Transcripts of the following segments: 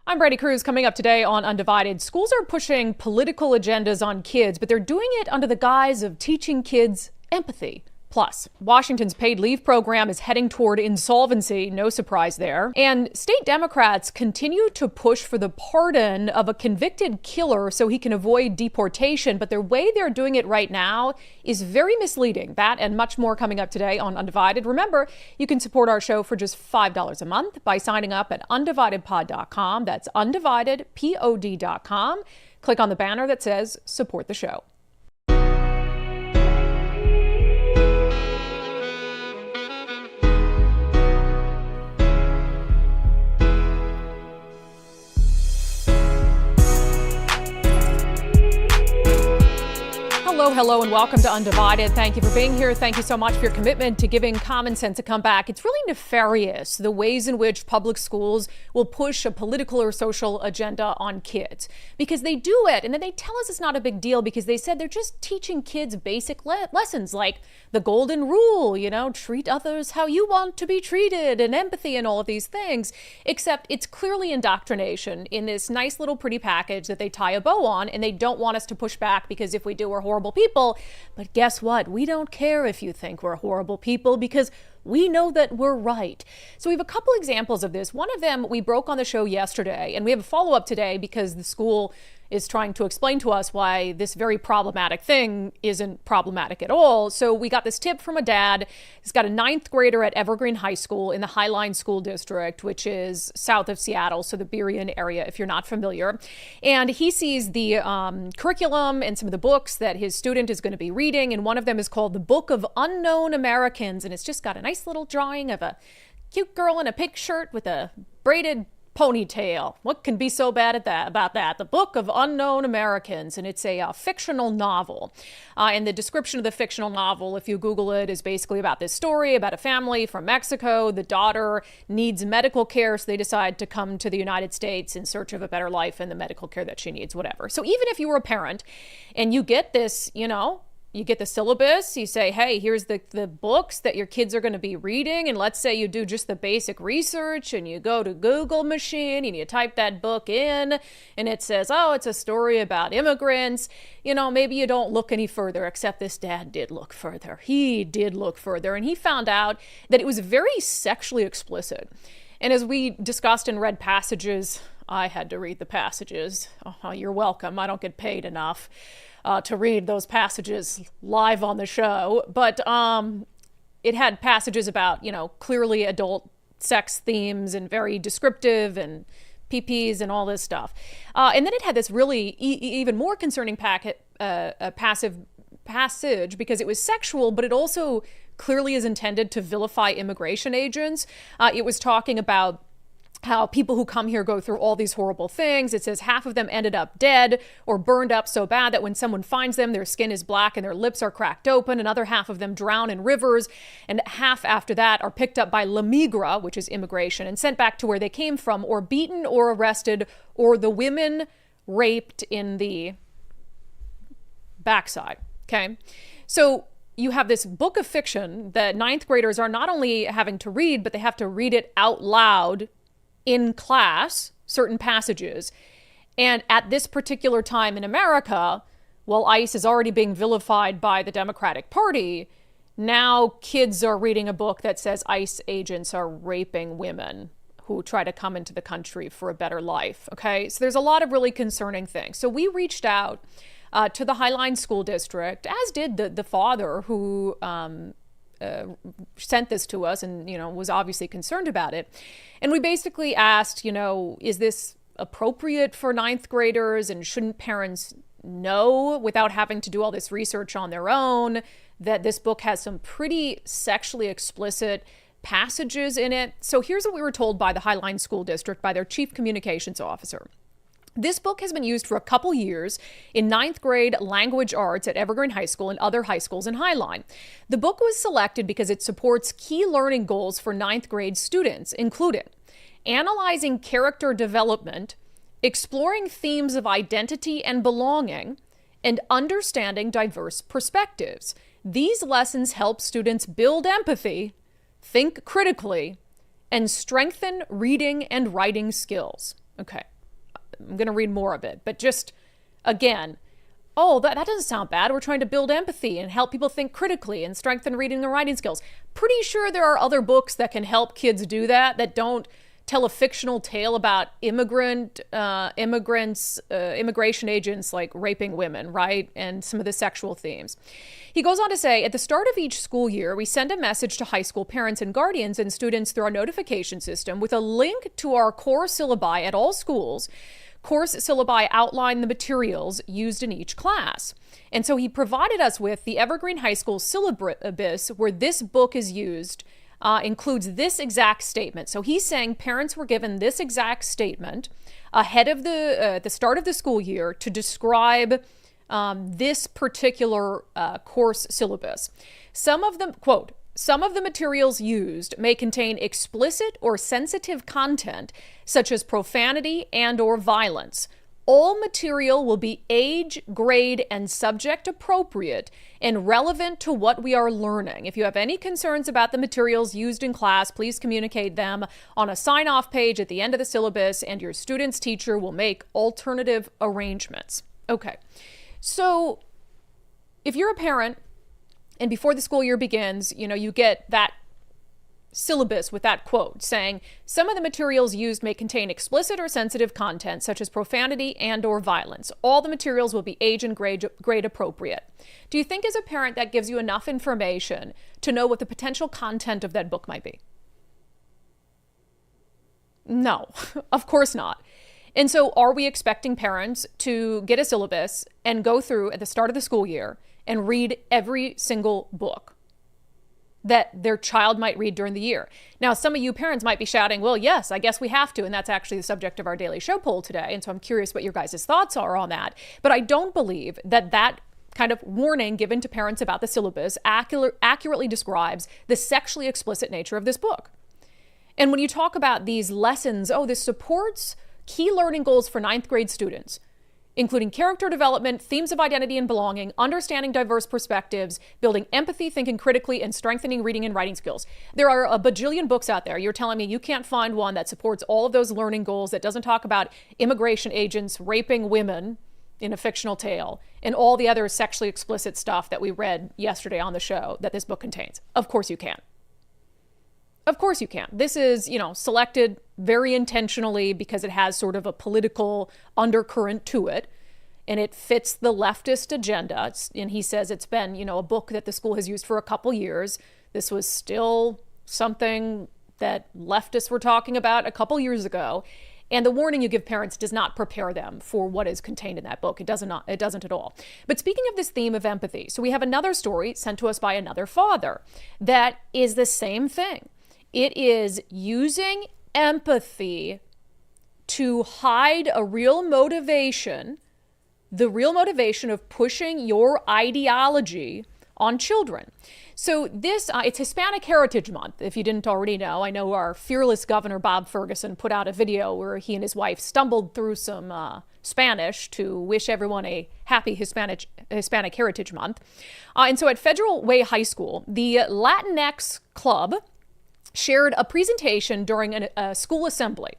I'm Brandi Kruse. Coming up today on Undivided, schools are pushing political agendas on kids, but they're doing it under the guise of teaching kids empathy. Plus, Washington's paid leave program is heading toward insolvency, no surprise there. And state Democrats continue to push for the pardon of a convicted killer so he can avoid deportation, but the way they're doing it right now is very misleading. That and much more coming up today on Undivided. Remember, you can support our show for just $5 a month by signing up at undividedpod.com. That's undividedpod.com. Click on the banner that says support the show. Hello, and welcome to Undivided. Thank you for being here. Thank you so much for your commitment to giving common sense a comeback. It's really nefarious, the ways in which public schools will push a political or social agenda on kids. Because they do it, and then they tell us it's not a big deal because they said they're just teaching kids basic lessons like the golden rule, treat others how you want to be treated, and empathy and all of these things. Except it's clearly indoctrination in this nice little pretty package that they tie a bow on, and they don't want us to push back because if we do, we're horrible people. But guess what? We don't care if you think we're horrible people because we know that we're right. So we have a couple examples of this. One of them we broke on the show yesterday, and we have a follow-up today because the school is trying to explain to us why this very problematic thing isn't problematic at all. So we got this tip from a dad. He's got a 9th grader at Evergreen High School in the Highline School District, which is south of Seattle, so the Burien area, if you're not familiar. And he sees the curriculum and some of the books that his student is going to be reading, and one of them is called The Book of Unknown Americans, and it's just got a nice little drawing of a cute girl in a pink shirt with a braided ponytail. What can be so bad about that? The Book of Unknown Americans, and it's a fictional novel. And the description of the fictional novel, if you Google it, is basically about this story about a family from Mexico. The daughter needs medical care, so they decide to come to the United States in search of a better life and the medical care that she needs, whatever. So even if you were a parent and you get this, you get the syllabus, you say, hey, here's the books that your kids are going to be reading. And let's say you do just the basic research and you go to Google machine and you type that book in and it says, oh, it's a story about immigrants. Maybe you don't look any further, except this dad did look further. He did look further, and he found out that it was very sexually explicit. And as we discussed and read passages, I had to read the passages. Oh, you're welcome. I don't get paid enough to read those passages live on the show. But it had passages about, clearly adult sex themes and very descriptive and PPs and all this stuff. And then it had this really even more concerning passage because it was sexual, but it also clearly is intended to vilify immigration agents. It was talking about how people who come here go through all these horrible things. It says half of them ended up dead or burned up so bad that when someone finds them, their skin is black and their lips are cracked open. Another half of them drown in rivers. And half after that are picked up by La Migra, which is immigration, and sent back to where they came from, or beaten or arrested, or the women raped in the backside. Okay. So you have this book of fiction that 9th graders are not only having to read, but they have to read it out loud in class, certain passages. And at this particular time in America, while ICE is already being vilified by the Democratic Party, now kids are reading a book that says ICE agents are raping women who try to come into the country for a better life. Okay, so there's a lot of really concerning things. So we reached out to the Highline School District, as did the father who sent this to us and, was obviously concerned about it. And we basically asked, is this appropriate for 9th graders, and shouldn't parents know without having to do all this research on their own that this book has some pretty sexually explicit passages in it? So here's what we were told by the Highline School District, by their chief communications officer. This book has been used for a couple years in 9th grade language arts at Evergreen High School and other high schools in Highline. The book was selected because it supports key learning goals for 9th grade students, including analyzing character development, exploring themes of identity and belonging, and understanding diverse perspectives. These lessons help students build empathy, think critically, and strengthen reading and writing skills. Okay. I'm going to read more of it. But just, again, oh, that doesn't sound bad. We're trying to build empathy and help people think critically and strengthen reading and writing skills. Pretty sure there are other books that can help kids do that, that don't tell a fictional tale about immigration agents like raping women, right? And some of the sexual themes. He goes on to say, at the start of each school year, we send a message to high school parents and guardians and students through our notification system with a link to our core syllabi at all schools. Course syllabi outline the materials used in each class. And so he provided us with the Evergreen High School syllabus, where this book is used, includes this exact statement. So he's saying parents were given this exact statement ahead of the start of the school year to describe this particular course syllabus. Some of them, quote, some of the materials used may contain explicit or sensitive content, such as profanity and or violence. All material will be age, grade, and subject appropriate and relevant to what we are learning. If you have any concerns about the materials used in class, please communicate them on a sign-off page at the end of the syllabus, and your student's teacher will make alternative arrangements. Okay, so if you're a parent, and before the school year begins, you get that syllabus with that quote saying, some of the materials used may contain explicit or sensitive content, such as profanity and or violence. All the materials will be age and grade appropriate. Do you think as a parent that gives you enough information to know what the potential content of that book might be? No, of course not. And so are we expecting parents to get a syllabus and go through at the start of the school year and read every single book that their child might read during the year? Now, some of you parents might be shouting, well, yes, I guess we have to. And that's actually the subject of our Daily Show poll today. And so I'm curious what your guys' thoughts are on that. But I don't believe that kind of warning given to parents about the syllabus accurately describes the sexually explicit nature of this book. And when you talk about these lessons, this supports key learning goals for 9th grade students, including character development, themes of identity and belonging, understanding diverse perspectives, building empathy, thinking critically, and strengthening reading and writing skills. There are a bajillion books out there. You're telling me you can't find one that supports all of those learning goals, that doesn't talk about immigration agents raping women in a fictional tale, and all the other sexually explicit stuff that we read yesterday on the show that this book contains. Of course you can. Of course you can. This is, selected very intentionally because it has sort of a political undercurrent to it, and it fits the leftist agenda. And he says it's been, a book that the school has used for a couple years. This was still something that leftists were talking about a couple years ago. And the warning you give parents does not prepare them for what is contained in that book. It doesn't at all. But speaking of this theme of empathy, so we have another story sent to us by another father that is the same thing. It is using empathy to hide a real motivation, the real motivation of pushing your ideology on children. So this, it's Hispanic Heritage Month, if you didn't already know. I know our fearless governor, Bob Ferguson, put out a video where he and his wife stumbled through some Spanish to wish everyone a happy Hispanic Heritage Month. And so at Federal Way High School, the Latinx Club shared a presentation during a school assembly.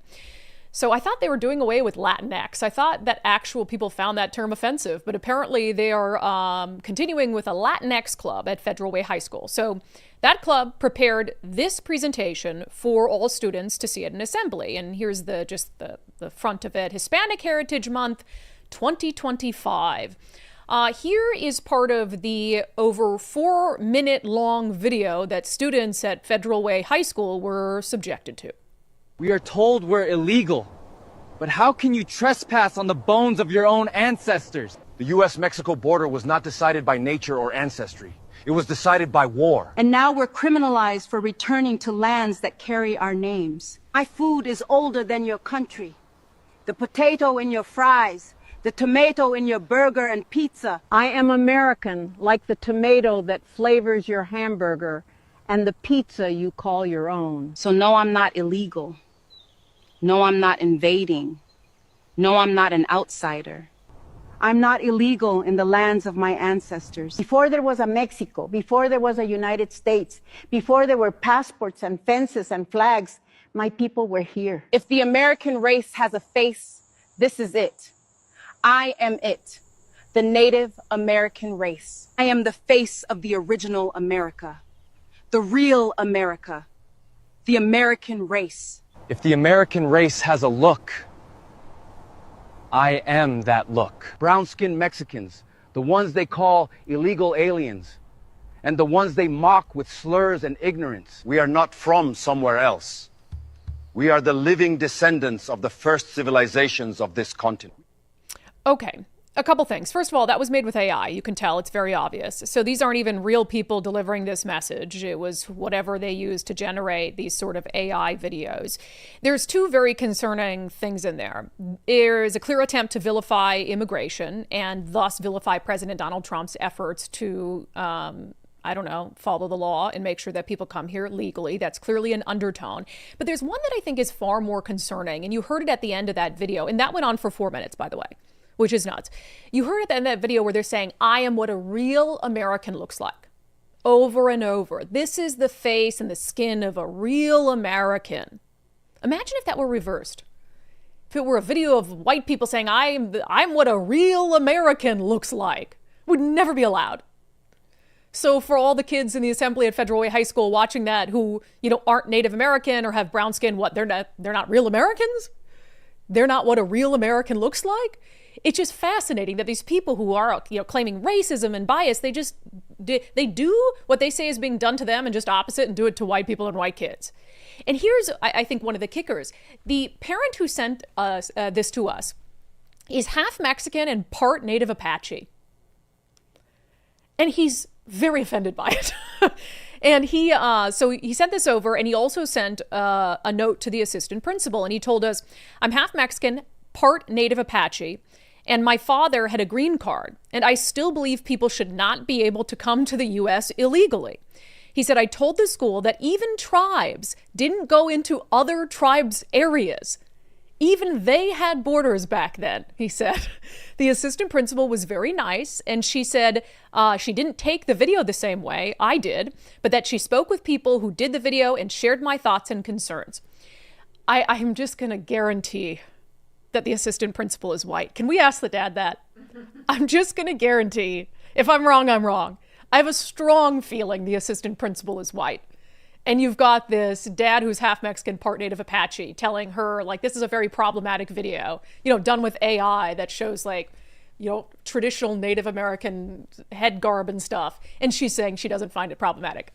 So I thought they were doing away with Latinx. I thought that actual people found that term offensive, but apparently they are continuing with a Latinx club at Federal Way High School. So that club prepared this presentation for all students to see at an assembly. And here's the front of it: Hispanic Heritage Month 2025. Here is part of the over 4-minute long video that students at Federal Way High School were subjected to. We are told we're illegal, but how can you trespass on the bones of your own ancestors? The U.S.-Mexico border was not decided by nature or ancestry. It was decided by war. And now we're criminalized for returning to lands that carry our names. My food is older than your country. The potato in your fries, the tomato in your burger and pizza. I am American, like the tomato that flavors your hamburger and the pizza you call your own. So no, I'm not illegal. No, I'm not invading. No, I'm not an outsider. I'm not illegal in the lands of my ancestors. Before there was a Mexico, before there was a United States, before there were passports and fences and flags, my people were here. If the American race has a face, This is it. I am it. The Native American race. I am the face of the original America. The real America. The American race. If the American race has a look, I am that look. Brown-skinned Mexicans, the ones they call illegal aliens, and the ones they mock with slurs and ignorance. We are not from somewhere else. We are the living descendants of the first civilizations of this continent. Okay, a couple things. First of all, that was made with AI. You can tell it's very obvious. So these aren't even real people delivering this message. It was whatever they used to generate these sort of AI videos. There's two very concerning things in there. There is a clear attempt to vilify immigration and thus vilify President Donald Trump's efforts to follow the law and make sure that people come here legally. That's clearly an undertone. But there's one that I think is far more concerning. And you heard it at the end of that video. And that went on for 4 minutes, by the way, which is nuts. You heard at the end of that video where they're saying, I am what a real American looks like. Over and over. This is the face and the skin of a real American. Imagine if that were reversed. If it were a video of white people saying, I'm what a real American looks like. Would never be allowed. So for all the kids in the assembly at Federal Way High School watching that who, aren't Native American or have brown skin, what, they're not real Americans? They're not what a real American looks like? It's just fascinating that these people who are, claiming racism and bias, they do what they say is being done to them and just opposite and do it to white people and white kids. And here's, I think, one of the kickers. The parent who sent us this to us is half Mexican and part Native Apache. And he's very offended by it. And he sent this over, and he also sent a note to the assistant principal, and he told us, I'm half Mexican, part Native Apache, and my father had a green card, and I still believe people should not be able to come to the U.S. illegally. He said, I told the school that even tribes didn't go into other tribes' areas. Even they had borders back then, he said. The assistant principal was very nice, and she said she didn't take the video the same way I did, but that she spoke with people who did the video and shared my thoughts and concerns. I'm just going to guarantee that the assistant principal is white. Can we ask the dad that? I'm just going to guarantee. If I'm wrong, I'm wrong. I have a strong feeling the assistant principal is white. And you've got this dad who's half Mexican, part Native Apache, telling her, this is a very problematic video, done with AI that shows, traditional Native American head garb and stuff. And she's saying she doesn't find it problematic.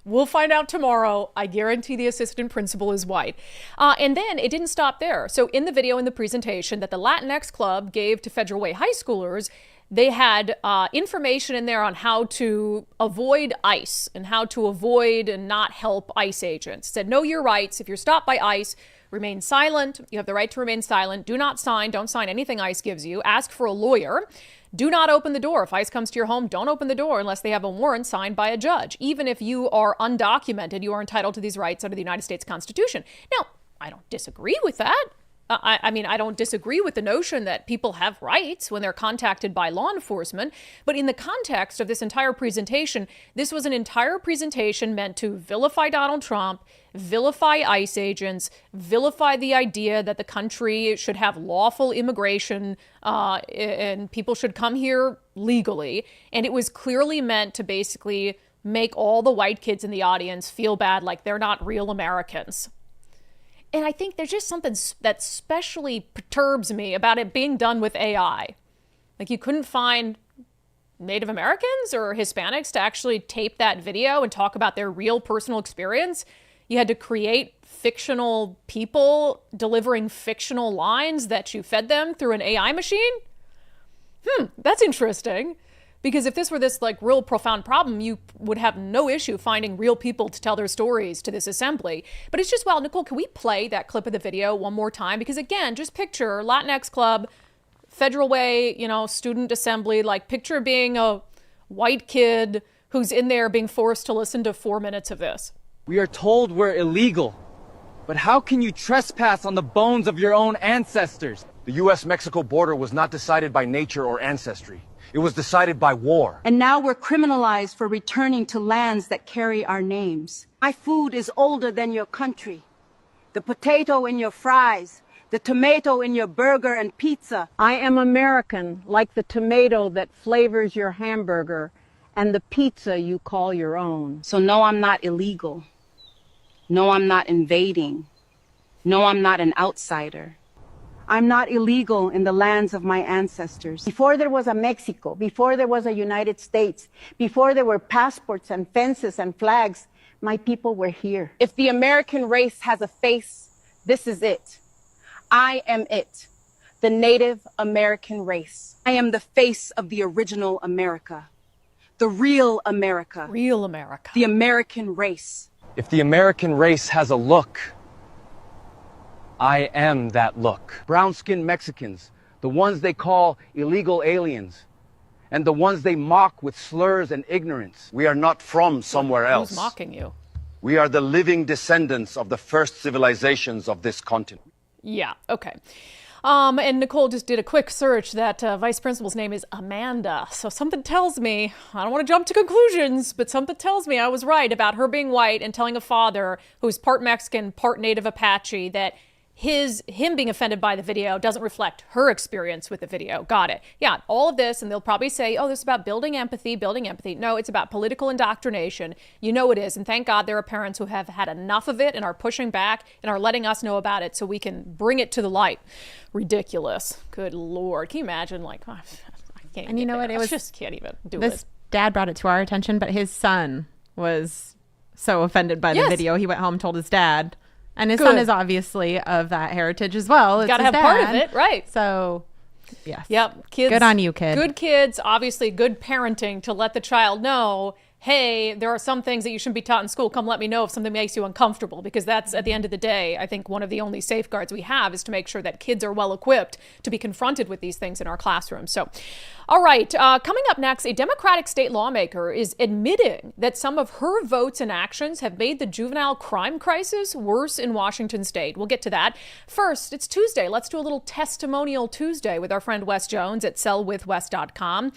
We'll find out tomorrow. I guarantee the assistant principal is white. And then it didn't stop there. So in the video, in the presentation that the Latinx Club gave to Federal Way high schoolers, they had information in there on how to avoid ICE and how to avoid and not help ICE agents. It said, know your rights. If you're stopped by ICE, remain silent. You have the right to remain silent. Do not sign. Don't sign anything ICE gives you. Ask for a lawyer. Do not open the door. If ICE comes to your home, don't open the door unless they have a warrant signed by a judge. Even if you are undocumented, you are entitled to these rights under the United States Constitution. Now, I don't disagree with that. I don't disagree with the notion that people have rights when they're contacted by law enforcement. But in the context of this entire presentation, this was an entire presentation meant to vilify Donald Trump, vilify ICE agents, vilify the idea that the country should have lawful immigration and people should come here legally. And it was clearly meant to basically make all the white kids in the audience feel bad, like they're not real Americans. And I think there's just something that especially perturbs me about it being done with AI. You couldn't find Native Americans or Hispanics to actually tape that video and talk about their real personal experience. You had to create fictional people delivering fictional lines that you fed them through an AI machine? That's interesting. Because if this were this real profound problem, you would have no issue finding real people to tell their stories to this assembly. But it's just, Nicole, can we play that clip of the video one more time? Because again, just picture Latinx Club, Federal Way, student assembly, picture being a white kid who's in there being forced to listen to 4 minutes of this. We are told we're illegal, but how can you trespass on the bones of your own ancestors? The U.S.-Mexico border was not decided by nature or ancestry. It was decided by war. And now we're criminalized for returning to lands that carry our names. My food is older than your country. The potato in your fries, the tomato in your burger and pizza. I am American, like the tomato that flavors your hamburger and the pizza you call your own. So no, I'm not illegal. No, I'm not invading. No, I'm not an outsider. I'm not illegal in the lands of my ancestors. Before there was a Mexico, before there was a United States, before there were passports and fences and flags, my people were here. If the American race has a face, this is it. I am it, the Native American race. I am the face of the original America, the real America. Real America. The American race. If the American race has a look, I am that look. Brown-skinned Mexicans, the ones they call illegal aliens, and the ones they mock with slurs and ignorance. We are not from somewhere else. Who's mocking you? We are the living descendants of the first civilizations of this continent. Yeah, okay. And Nicole just did a quick search that vice principal's name is Amanda. So something tells me, I don't want to jump to conclusions, but something tells me I was right about her being white and telling a father who's part Mexican, part Native Apache that him being offended by the video doesn't reflect her experience with the video. Got it. Yeah, all of this, and they'll probably say, oh, this is about building empathy, building empathy. No, it's about political indoctrination. You know it is, and thank God there are parents who have had enough of it and are pushing back and are letting us know about it so we can bring it to the light. Ridiculous. Good Lord. Can you imagine, like, oh, I can't And you know what? It was just can't even do this it. dad brought it to our attention, but his son was so offended by the video. He went home, told his dad. And his son is obviously of that heritage as well. Got to have part of it, right? So, yes. Yep. Kids. Good on you, kid. Good kids, obviously good parenting to let the child know, hey, there are some things that you shouldn't be taught in school. Come let me know if something makes you uncomfortable, because that's, at the end of the day, I think one of the only safeguards we have is to make sure that kids are well equipped to be confronted with these things in our classrooms. So, all right, coming up next, a Democratic state lawmaker is admitting that some of her votes and actions have made the juvenile crime crisis worse in Washington state. We'll get to that. First, it's Tuesday. Let's do a little testimonial Tuesday with our friend Wes Jones at sellwithwes.com.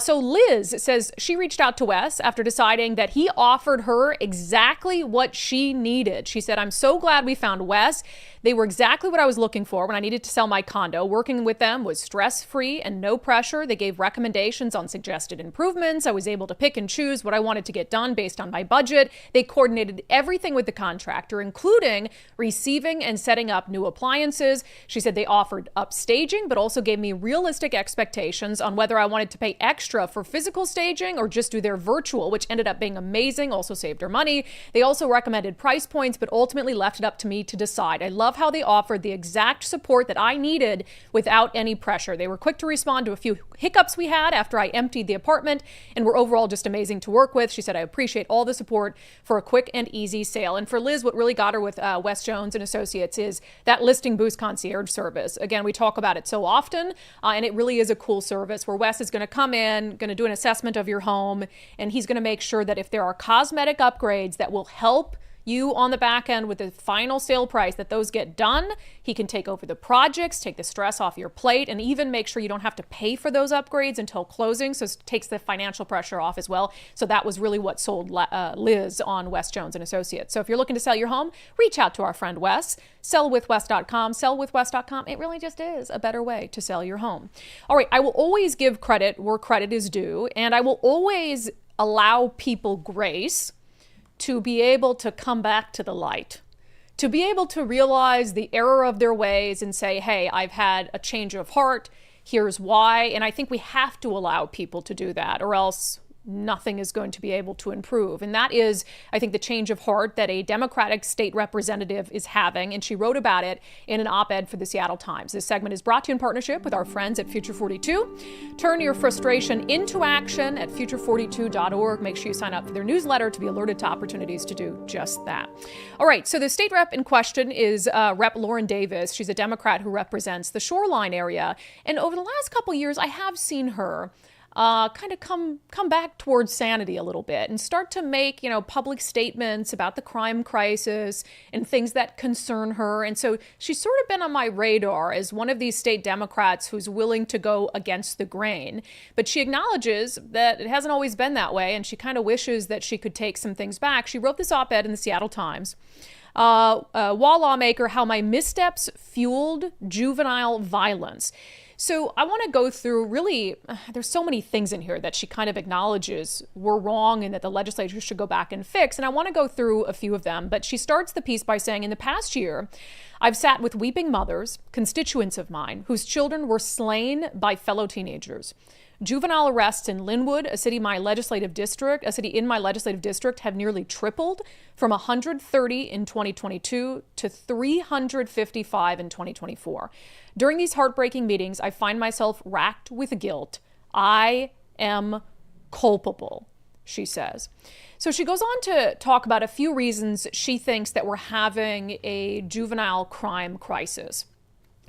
So Liz says she reached out to Wes after deciding that he offered her exactly what she needed. She said, I'm so glad we found Wes. They were exactly what I was looking for when I needed to sell my condo. Working with them was stress-free and no pressure. They gave recommendations on suggested improvements. I was able to pick and choose what I wanted to get done based on my budget. They coordinated everything with the contractor, including receiving and setting up new appliances. She said they offered upstaging, but also gave me realistic expectations on whether I wanted to pay extra for physical staging or just do their virtual, which ended up being amazing, also saved her money. They also recommended price points, but ultimately left it up to me to decide. I love how they offered the exact support that I needed without any pressure. They were quick to respond to a few hiccups we had after I emptied the apartment and were overall just amazing to work with. She said, I appreciate all the support for a quick and easy sale. And for Liz, what really got her with Wes Jones and Associates is that listing boost concierge service. Again, we talk about it so often, and it really is a cool service where Wes is going to come in, going to do an assessment of your home, and he's going to make sure that if there are cosmetic upgrades that will help you on the back end with the final sale price, that those get done. He can take over the projects, take the stress off your plate, and even make sure you don't have to pay for those upgrades until closing. So it takes the financial pressure off as well. So that was really what sold Liz on Wes Jones and Associates. So if you're looking to sell your home, reach out to our friend Wes. Sellwithwes.com. Sellwithwes.com. It really just is a better way to sell your home. All right, I will always give credit where credit is due, and I will always allow people grace to be able to come back to the light, to be able to realize the error of their ways and say, hey, I've had a change of heart, here's why. And I think we have to allow people to do that, or else nothing is going to be able to improve. And that is, I think, the change of heart that a Democratic state representative is having. And she wrote about it in an op-ed for the Seattle Times. This segment is brought to you in partnership with our friends at Future 42. Turn your frustration into action at future42.org. Make sure you sign up for their newsletter to be alerted to opportunities to do just that. All right, so the state rep in question is Rep. Lauren Davis. She's a Democrat who represents the shoreline area. And over the last couple years, I have seen her kind of come back towards sanity a little bit and start to make, public statements about the crime crisis and things that concern her. And so she's sort of been on my radar as one of these state Democrats who's willing to go against the grain. But she acknowledges that it hasn't always been that way, and she kind of wishes that she could take some things back. She wrote this op-ed in the Seattle Times. While lawmaker, how my missteps fueled juvenile violence. So I want to go through really, there's so many things in here that she kind of acknowledges were wrong and that the legislature should go back and fix. And I want to go through a few of them. But she starts the piece by saying, in the past year, I've sat with weeping mothers, constituents of mine, whose children were slain by fellow teenagers. Juvenile arrests in Linwood, a city in my legislative district, have nearly tripled from 130 in 2022 to 355 in 2024. During these heartbreaking meetings, I find myself racked with guilt. I am culpable, she says. So she goes on to talk about a few reasons she thinks that we're having a juvenile crime crisis.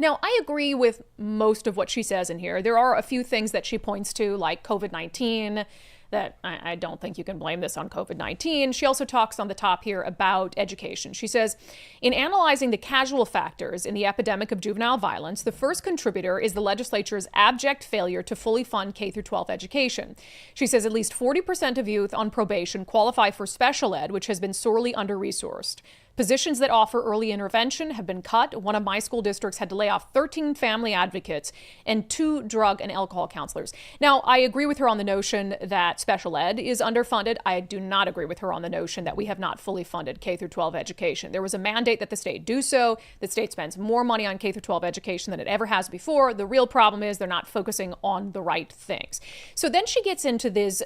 Now, I agree with most of what she says in here. There are a few things that she points to, like COVID-19, that I don't think you can blame this on COVID-19. She also talks on the top here about education. She says, in analyzing the causal factors in the epidemic of juvenile violence, the first contributor is the legislature's abject failure to fully fund K-12 education. She says at least 40% of youth on probation qualify for special ed, which has been sorely under-resourced. Positions that offer early intervention have been cut. One of my school districts had to lay off 13 family advocates and 2 drug and alcohol counselors. Now, I agree with her on the notion that special ed is underfunded. I do not agree with her on the notion that we have not fully funded K-12 education. There was a mandate that the state do so. The state spends more money on K-12 education than it ever has before. The real problem is they're not focusing on the right things. So then she gets into these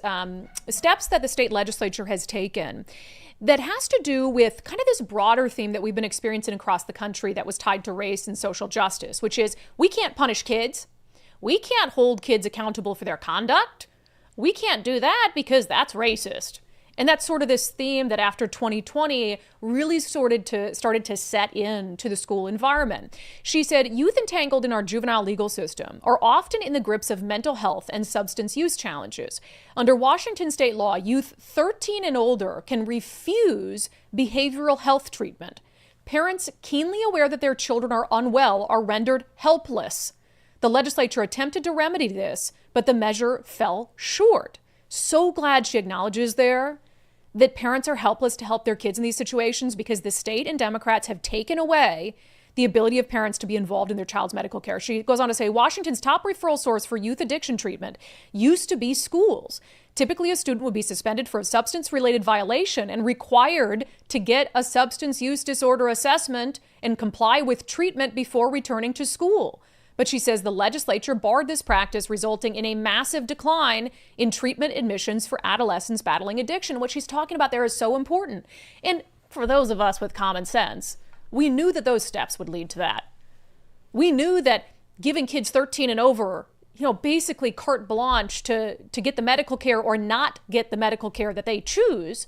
steps that the state legislature has taken that has to do with kind of this broader theme that we've been experiencing across the country that was tied to race and social justice, which is we can't punish kids. We can't hold kids accountable for their conduct. We can't do that because that's racist. And that's sort of this theme that after 2020 really started to set into the school environment. She said, youth entangled in our juvenile legal system are often in the grips of mental health and substance use challenges. Under Washington state law, youth 13 and older can refuse behavioral health treatment. Parents keenly aware that their children are unwell are rendered helpless. The legislature attempted to remedy this, but the measure fell short. So glad she acknowledges there that parents are helpless to help their kids in these situations because the state and Democrats have taken away the ability of parents to be involved in their child's medical care. She goes on to say, Washington's top referral source for youth addiction treatment used to be schools. Typically, a student would be suspended for a substance-related violation and required to get a substance use disorder assessment and comply with treatment before returning to school. But she says the legislature barred this practice, resulting in a massive decline in treatment admissions for adolescents battling addiction. What she's talking about there is so important. And for those of us with common sense, we knew that those steps would lead to that. We knew that giving kids 13 and over, basically carte blanche to get the medical care or not get the medical care that they choose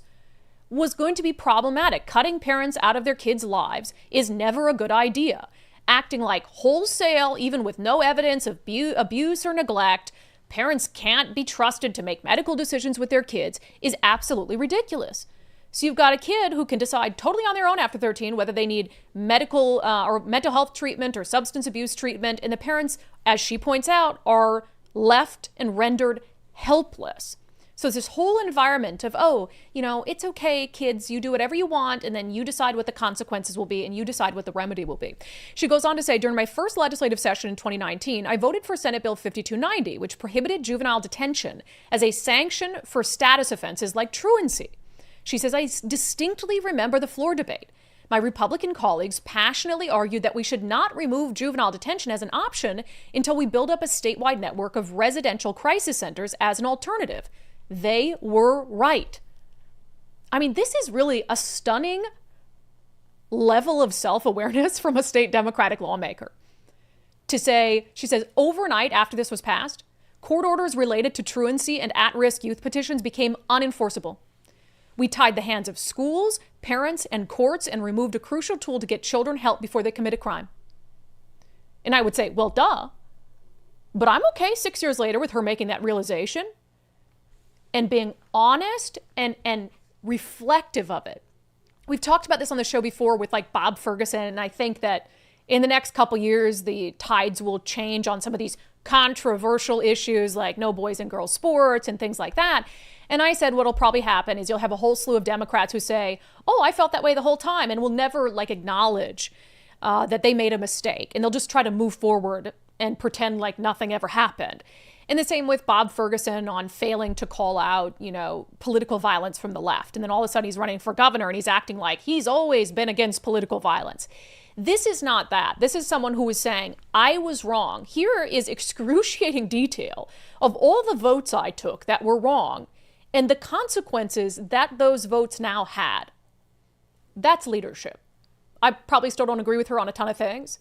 was going to be problematic. Cutting parents out of their kids' lives is never a good idea. Acting like wholesale, even with no evidence of abuse or neglect, parents can't be trusted to make medical decisions with their kids is absolutely ridiculous. So you've got a kid who can decide totally on their own after 13 whether they need medical or mental health treatment or substance abuse treatment, and the parents, as she points out, are left and rendered helpless. So it's this whole environment of, it's okay, kids, you do whatever you want, and then you decide what the consequences will be, and you decide what the remedy will be. She goes on to say, during my first legislative session in 2019, I voted for Senate Bill 5290, which prohibited juvenile detention as a sanction for status offenses like truancy. She says, I distinctly remember the floor debate. My Republican colleagues passionately argued that we should not remove juvenile detention as an option until we build up a statewide network of residential crisis centers as an alternative. They were right. I mean, this is really a stunning level of self-awareness from a state Democratic lawmaker. To say, she says, overnight after this was passed, court orders related to truancy and at-risk youth petitions became unenforceable. We tied the hands of schools, parents, and courts and removed a crucial tool to get children help before they commit a crime. And I would say, well, duh. But I'm okay 6 years later with her making that realization and being honest and reflective of it. We've talked about this on the show before with like Bob Ferguson, and I think that in the next couple years, the tides will change on some of these controversial issues like no boys and girls sports and things like that. And I said what'll probably happen is you'll have a whole slew of Democrats who say, oh, I felt that way the whole time, and will never acknowledge that they made a mistake. And they'll just try to move forward and pretend like nothing ever happened. And the same with Bob Ferguson on failing to call out, political violence from the left. And then all of a sudden he's running for governor and he's acting like he's always been against political violence. This is not that. This is someone who is saying, I was wrong. Here is excruciating detail of all the votes I took that were wrong and the consequences that those votes now had. That's leadership. I probably still don't agree with her on a ton of things,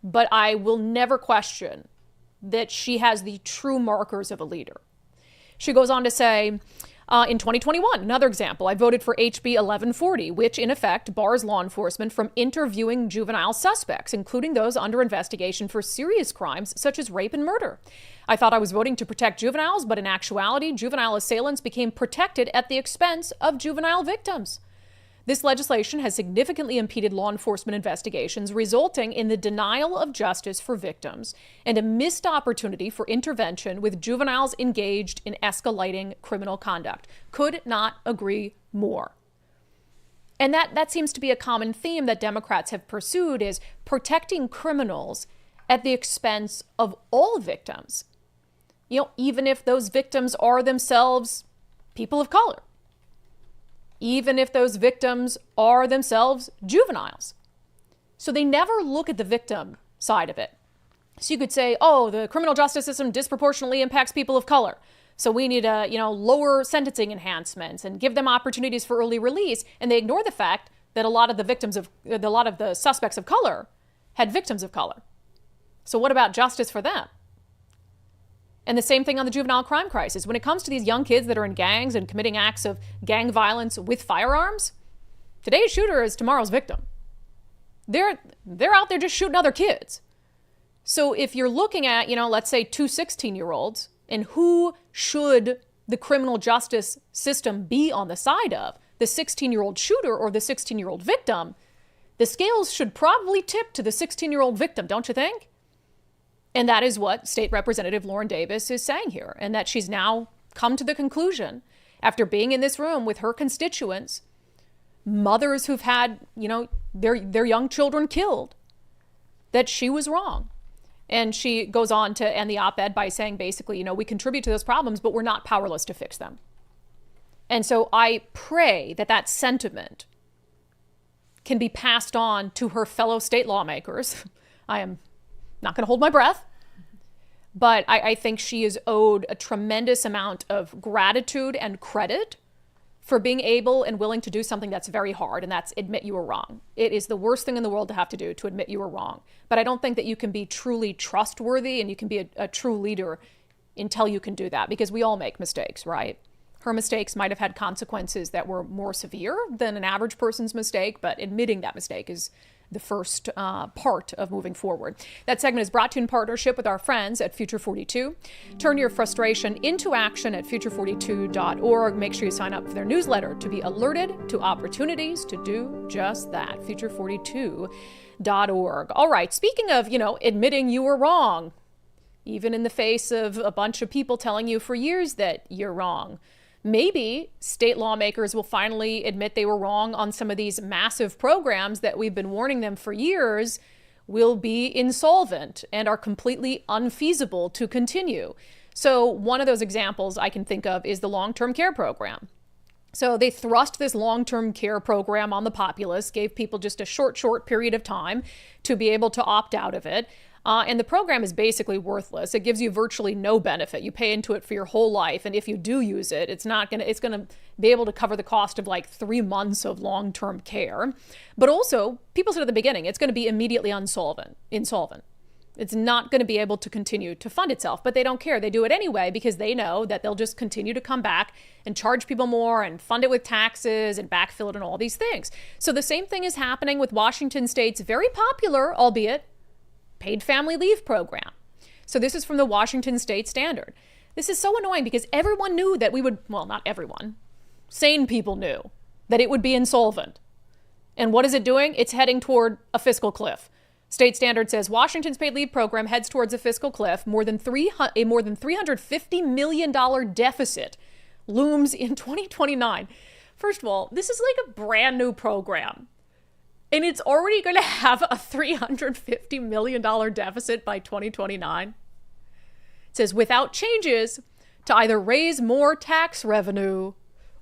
but I will never question that she has the true markers of a leader. She goes on to say, in 2021, another example, I voted for HB 1140, which in effect bars law enforcement from interviewing juvenile suspects, including those under investigation for serious crimes such as rape and murder. I thought I was voting to protect juveniles, but in actuality, juvenile assailants became protected at the expense of juvenile victims. This legislation has significantly impeded law enforcement investigations, resulting in the denial of justice for victims and a missed opportunity for intervention with juveniles engaged in escalating criminal conduct. Could not agree more. And that seems to be a common theme that Democrats have pursued, is protecting criminals at the expense of all victims, even if those victims are themselves people of color. Even if those victims are themselves juveniles. So they never look at the victim side of it. So you could say, oh, the criminal justice system disproportionately impacts people of color, so we need to, lower sentencing enhancements and give them opportunities for early release. And they ignore the fact that a lot of the suspects of color had victims of color. So what about justice for them? And the same thing on the juvenile crime crisis. When it comes to these young kids that are in gangs and committing acts of gang violence with firearms, today's shooter is tomorrow's victim. They're out there just shooting other kids. So if you're looking at, let's say 2 16-year-olds, and who should the criminal justice system be on the side of, the 16-year-old shooter or the 16-year-old victim, the scales should probably tip to the 16-year-old victim, don't you think? And that is what State Representative Lauren Davis is saying here, and that she's now come to the conclusion, after being in this room with her constituents, mothers who've had, their young children killed, that she was wrong. And she goes on to end the op-ed by saying, basically, we contribute to those problems, but we're not powerless to fix them. And so I pray that that sentiment can be passed on to her fellow state lawmakers. I am not going to hold my breath, but I think she is owed a tremendous amount of gratitude and credit for being able and willing to do something that's very hard, and that's admit you were wrong. It is the worst thing in the world to have to do, to admit you were wrong. But I don't think that you can be truly trustworthy and you can be a true leader until you can do that, because we all make mistakes, right? Her mistakes might have had consequences that were more severe than an average person's mistake, but admitting that mistake is the first part of moving forward. That segment is brought to you in partnership with our friends at Future 42. Turn your frustration into action at future42.org. Make sure you sign up for their newsletter to be alerted to opportunities to do just that. Future42.org. All right, speaking of, admitting you were wrong, even in the face of a bunch of people telling you for years that you're wrong, maybe state lawmakers will finally admit they were wrong on some of these massive programs that we've been warning them for years will be insolvent and are completely unfeasible to continue. So one of those examples I can think of is the long-term care program. So they thrust this long-term care program on the populace, gave people just a short period of time to be able to opt out of it. And the program is basically worthless. It gives you virtually no benefit. You pay into it for your whole life. And if you do use it, it's going to be able to cover the cost of 3 months of long-term care. But also, people said at the beginning, it's going to be immediately insolvent. It's not going to be able to continue to fund itself, but they don't care. They do it anyway because they know that they'll just continue to come back and charge people more and fund it with taxes and backfill it and all these things. So the same thing is happening with Washington State's very popular, albeit paid family leave program. So this is from the Washington State Standard. This is so annoying because everyone knew that we would, well, not everyone, sane people knew that it would be insolvent. And what is it doing? It's heading toward a fiscal cliff. State Standard says Washington's paid leave program heads towards a fiscal cliff. A more than $350 million deficit looms in 2029. First of all, this is like a brand new program. And it's already going to have a $350 million deficit by 2029. It says without changes to either raise more tax revenue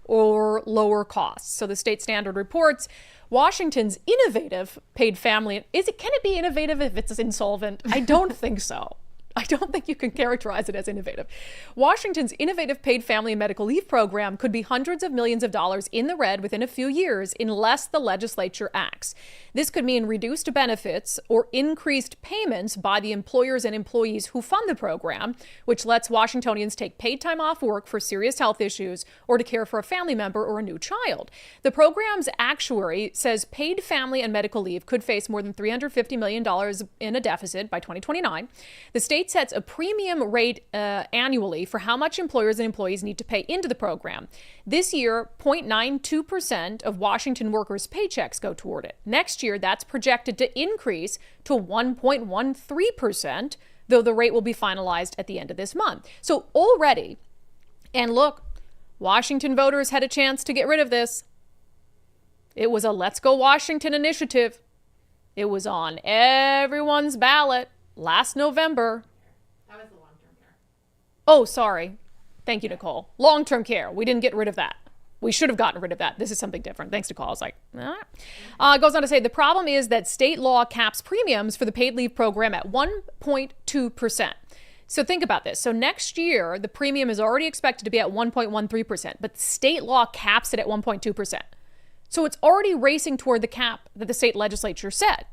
or lower costs. So the State Standard reports Washington's innovative paid family. Can it be innovative if it's insolvent? I don't think so. I don't think you can characterize it as innovative. Washington's innovative paid family and medical leave program could be hundreds of millions of dollars in the red within a few years unless the legislature acts. This could mean reduced benefits or increased payments by the employers and employees who fund the program, which lets Washingtonians take paid time off work for serious health issues or to care for a family member or a new child. The program's actuary says paid family and medical leave could face more than $350 million in a deficit by 2029. The state sets a premium rate annually for how much employers and employees need to pay into the program. This year, 0.92% of Washington workers' paychecks go toward it. Next year, that's projected to increase to 1.13%, though the rate will be finalized at the end of this month. So already, and look, Washington voters had a chance to get rid of this. It was a Let's Go Washington initiative. It was on everyone's ballot last November. That was the long-term care. Oh, sorry. Thank you, Nicole. Long-term care. We didn't get rid of that. We should have gotten rid of that. This is something different. Thanks, Nicole. I was like, it goes on to say, the problem is that state law caps premiums for the paid leave program at 1.2%. So think about this. So next year, the premium is already expected to be at 1.13%, but state law caps it at 1.2%. So it's already racing toward the cap that the state legislature set.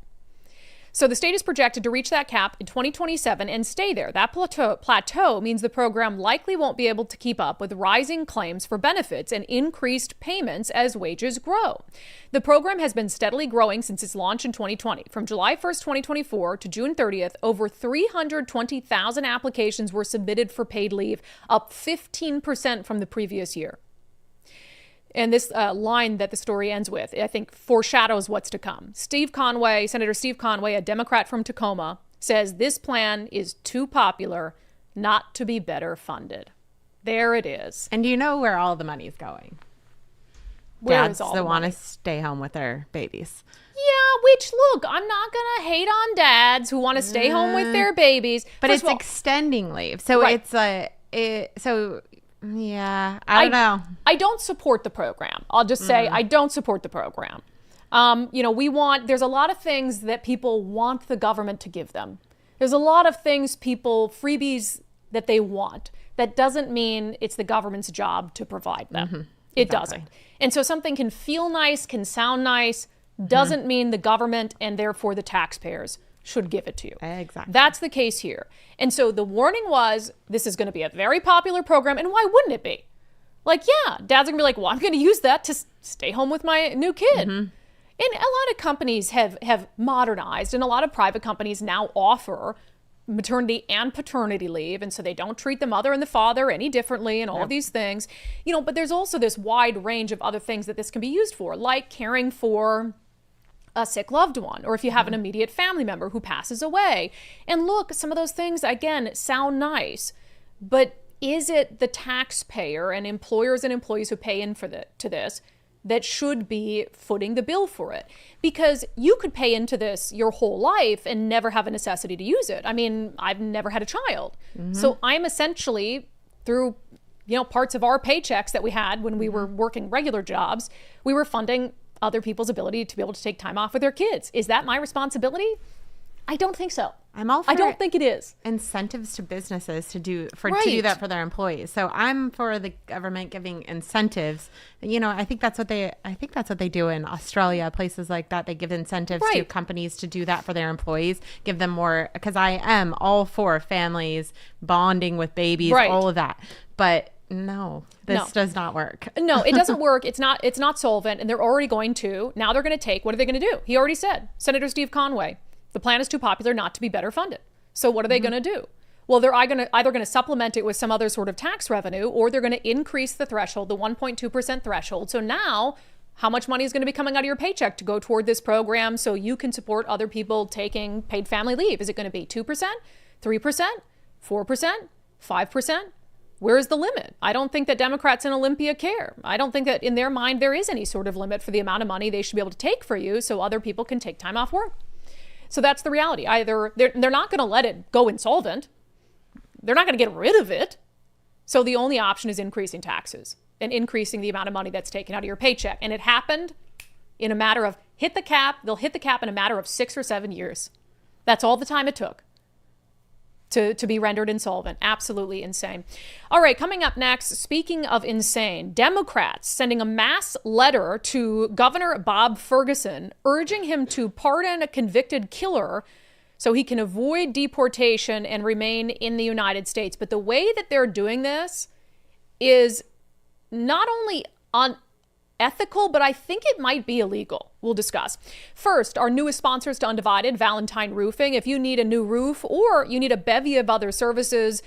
So the state is projected to reach that cap in 2027 and stay there. That plateau means the program likely won't be able to keep up with rising claims for benefits and increased payments as wages grow. The program has been steadily growing since its launch in 2020. From July 1st, 2024 to June 30th, over 320,000 applications were submitted for paid leave, up 15% from the previous year. And this line that the story ends with, I think, foreshadows what's to come. Senator Steve Conway, a Democrat from Tacoma, says this plan is too popular not to be better funded. There it is. And do you know where all the money's going? Dads that want to stay home with their babies. Yeah, which, look, I'm not going to hate on dads who want to stay home with their babies. But it's extending leave. So it's yeah, I don't know. I don't support the program. I'll just say I don't support the program. There's a lot of things that people want the government to give them. There's a lot of freebies that they want. That doesn't mean it's the government's job to provide them. Mm-hmm. It doesn't. And so something can feel nice, can sound nice, doesn't mean the government and therefore the taxpayers should give it to you. Exactly. That's the case here. And so the warning was, this is going to be a very popular program, and why wouldn't it be? Like, yeah, dads are going to be like, well, I'm going to use that to stay home with my new kid. Mm-hmm. And a lot of companies have modernized, and a lot of private companies now offer maternity and paternity leave, and so they don't treat the mother and the father any differently and all of these things. But there's also this wide range of other things that this can be used for, like caring for a sick loved one, or if you have an immediate family member who passes away. And look, some of those things, again, sound nice, but is it the taxpayer and employers and employees who pay in to this that should be footing the bill for it? Because you could pay into this your whole life and never have a necessity to use it. I mean, I've never had a child. Mm-hmm. So I'm essentially, through parts of our paychecks that we had when we were working regular jobs, we were funding other people's ability to be able to take time off with their kids. Is that my responsibility? I don't think so. I'm all for I don't think it is. Incentives to businesses to do that for their employees. So I'm for the government giving incentives. I think that's what they do in Australia, places like that. They give incentives to companies to do that for their employees, give them more, because I am all for families bonding with babies, all of that. But no, this does not work. No, it doesn't work. It's not solvent, and they're already going to. Now they're going to take, what are they going to do? He already said, Senator Steve Conway, the plan is too popular not to be better funded. So what are they going to do? Well, they're either going to supplement it with some other sort of tax revenue, or they're going to increase the threshold, the 1.2% threshold. So now How much money is going to be coming out of your paycheck to go toward this program so you can support other people taking paid family leave? Is it going to be 2%, 3%, 4%, 5%? Where's the limit? I don't think that Democrats in Olympia care. I don't think that in their mind there is any sort of limit for the amount of money they should be able to take for you so other people can take time off work. So that's the reality. Either they're not going to let it go insolvent. They're not going to get rid of it. So the only option is increasing taxes and increasing the amount of money that's taken out of your paycheck. And it happened in a matter of hit the cap. They'll hit the cap in a matter of 6 or 7 years. That's all the time it took to be rendered insolvent. Absolutely insane. All right, coming up next, speaking of insane, Democrats sending a mass letter to Governor Bob Ferguson urging him to pardon a convicted killer so he can avoid deportation and remain in the United States. But the way that they're doing this is not only unethical, but I think it might be illegal. We'll discuss. First, our newest sponsors to Undivided, Valentine Roofing. If you need a new roof or you need a bevy of other services,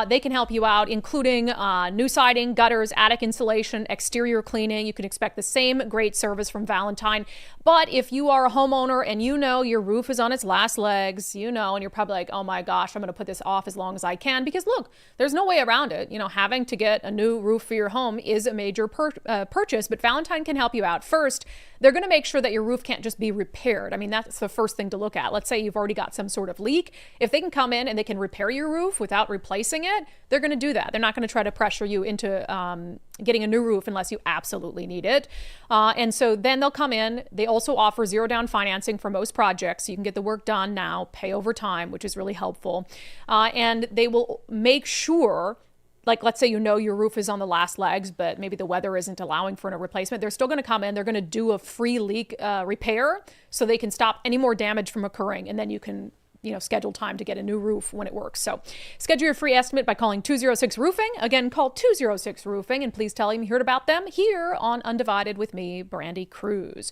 they can help you out, including new siding, gutters, attic insulation, exterior cleaning. You can expect the same great service from Valentine. But if you are a homeowner and you know your roof is on its last legs, and you're probably like, oh my gosh, I'm going to put this off as long as I can, because look, there's no way around it. Having to get a new roof for your home is a major purchase, but Valentine can help you out. First, they're going to make sure that your roof can't just be repaired. I mean, that's the first thing to look at. Let's say you've already got some sort of leak. If they can come in and they can repair your roof without replacing it, they're going to do that. They're not going to try to pressure you into getting a new roof unless you absolutely need it. And so then they'll come in. They also offer zero down financing for most projects. So you can get the work done now, pay over time, which is really helpful. And they will make sure, like, let's say your roof is on the last legs, but maybe the weather isn't allowing for a replacement. They're still going to come in. They're going to do a free leak repair so they can stop any more damage from occurring. And then you can, schedule time to get a new roof when it works. So schedule your free estimate by calling 206 Roofing. Again, call 206 Roofing, and please tell them you heard about them here on Undivided with me, Brandi Kruse.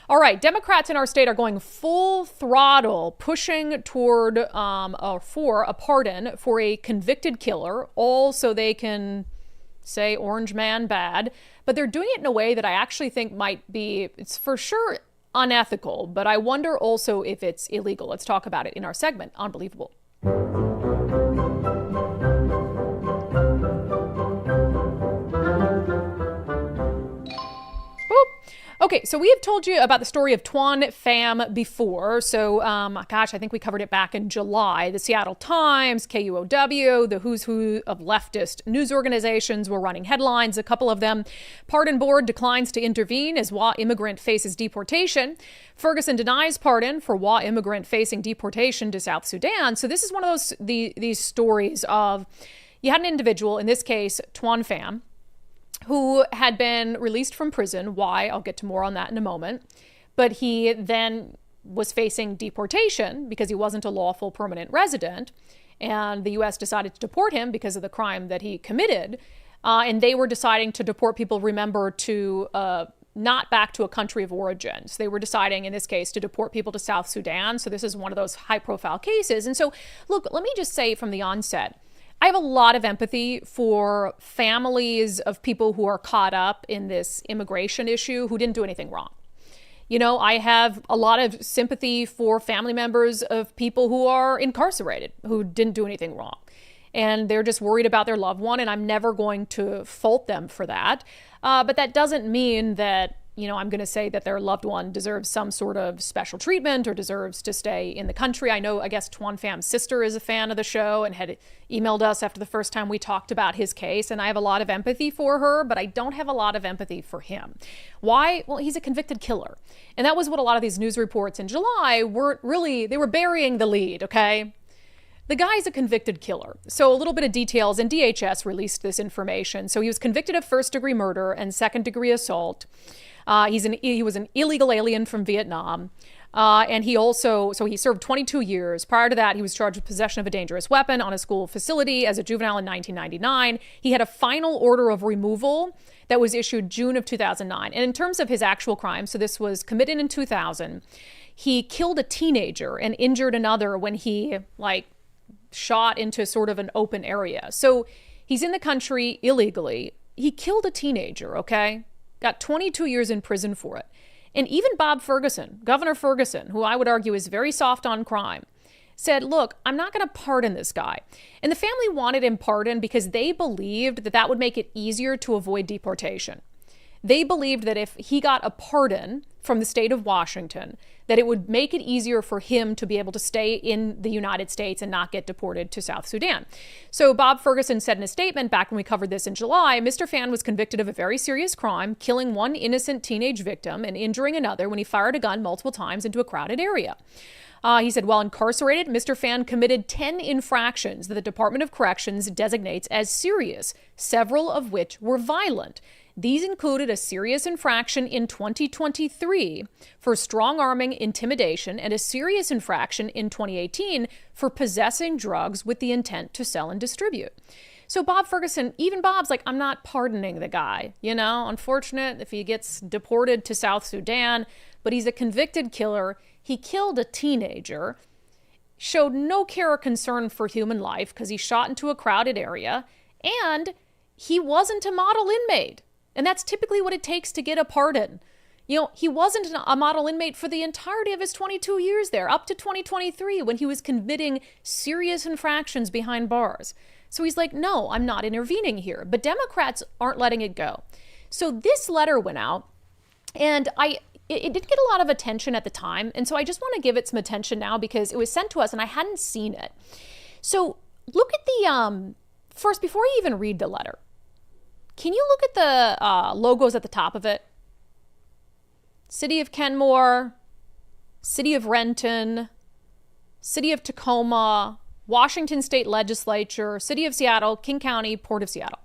All right, Democrats in our state are going full throttle, pushing toward for a pardon for a convicted killer, all so they can say orange man bad. But they're doing it in a way that I actually think might be, it's for sure unethical, but I wonder also if it's illegal. Let's talk about it in our segment, Unbelievable. Okay, so we have told you about the story of Tuan Pham before. So, I think we covered it back in July. The Seattle Times, KUOW, the who's who of leftist news organizations were running headlines. A couple of them, Pardon Board declines to intervene as WA immigrant faces deportation. Ferguson denies pardon for WA immigrant facing deportation to South Sudan. So this is one of these stories of, you had an individual, in this case, Tuan Pham, who had been released from prison. Why? I'll get to more on that in a moment. But he then was facing deportation because he wasn't a lawful permanent resident. And the U.S. decided to deport him because of the crime that he committed. And they were deciding to deport people, remember, to not back to a country of origin. So they were deciding, in this case, to deport people to South Sudan. So this is one of those high-profile cases. And so, look, let me just say from the onset, I have a lot of empathy for families of people who are caught up in this immigration issue who didn't do anything wrong. I have a lot of sympathy for family members of people who are incarcerated, who didn't do anything wrong. And they're just worried about their loved one, and I'm never going to fault them for that. But that doesn't mean that, I'm going to say that their loved one deserves some sort of special treatment or deserves to stay in the country. I guess Tuan Pham's sister is a fan of the show and had emailed us after the first time we talked about his case. And I have a lot of empathy for her, but I don't have a lot of empathy for him. Why? Well, he's a convicted killer. And that was what a lot of these news reports in July weren't really, they were burying the lead, okay? The guy's a convicted killer. So a little bit of details, and DHS released this information. So he was convicted of first-degree murder and second-degree assault. He was an illegal alien from Vietnam. And he served 22 years. Prior to that, he was charged with possession of a dangerous weapon on a school facility as a juvenile in 1999. He had a final order of removal that was issued June of 2009. And in terms of his actual crime, so this was committed in 2000, he killed a teenager and injured another when he, shot into sort of an open area. So he's in the country illegally. He killed a teenager, okay? got 22 years in prison for it. And even Bob Ferguson, Governor Ferguson, who I would argue is very soft on crime, said, look, I'm not going to pardon this guy. And the family wanted him pardoned because they believed that that would make it easier to avoid deportation. They believed that if he got a pardon from the state of Washington, that it would make it easier for him to be able to stay in the United States and not get deported to South Sudan. So Bob Ferguson said in a statement back when we covered this in July, Mr. Fan was convicted of a very serious crime, killing one innocent teenage victim and injuring another when he fired a gun multiple times into a crowded area. He said, while incarcerated, Mr. Fan committed 10 infractions that the Department of Corrections designates as serious, several of which were violent. These included a serious infraction in 2023 for strong-arming intimidation and a serious infraction in 2018 for possessing drugs with the intent to sell and distribute. So Bob Ferguson, even Bob's like, I'm not pardoning the guy. You know, unfortunate if he gets deported to South Sudan, but he's a convicted killer. He killed a teenager, showed no care or concern for human life because he shot into a crowded area, and he wasn't a model inmate. And that's typically what it takes to get a pardon. You know, he wasn't a model inmate for the entirety of his 22 years there, up to 2023, when he was committing serious infractions behind bars. So he's like, no, I'm not intervening here. But Democrats aren't letting it go. So this letter went out, and it didn't get a lot of attention at the time. And so I just want to give it some attention now because it was sent to us and I hadn't seen it. So look at the, first, before I even read the letter, can you look at the logos at the top of it? City of Kenmore, City of Renton, City of Tacoma, Washington State Legislature, City of Seattle, King County, Port of Seattle.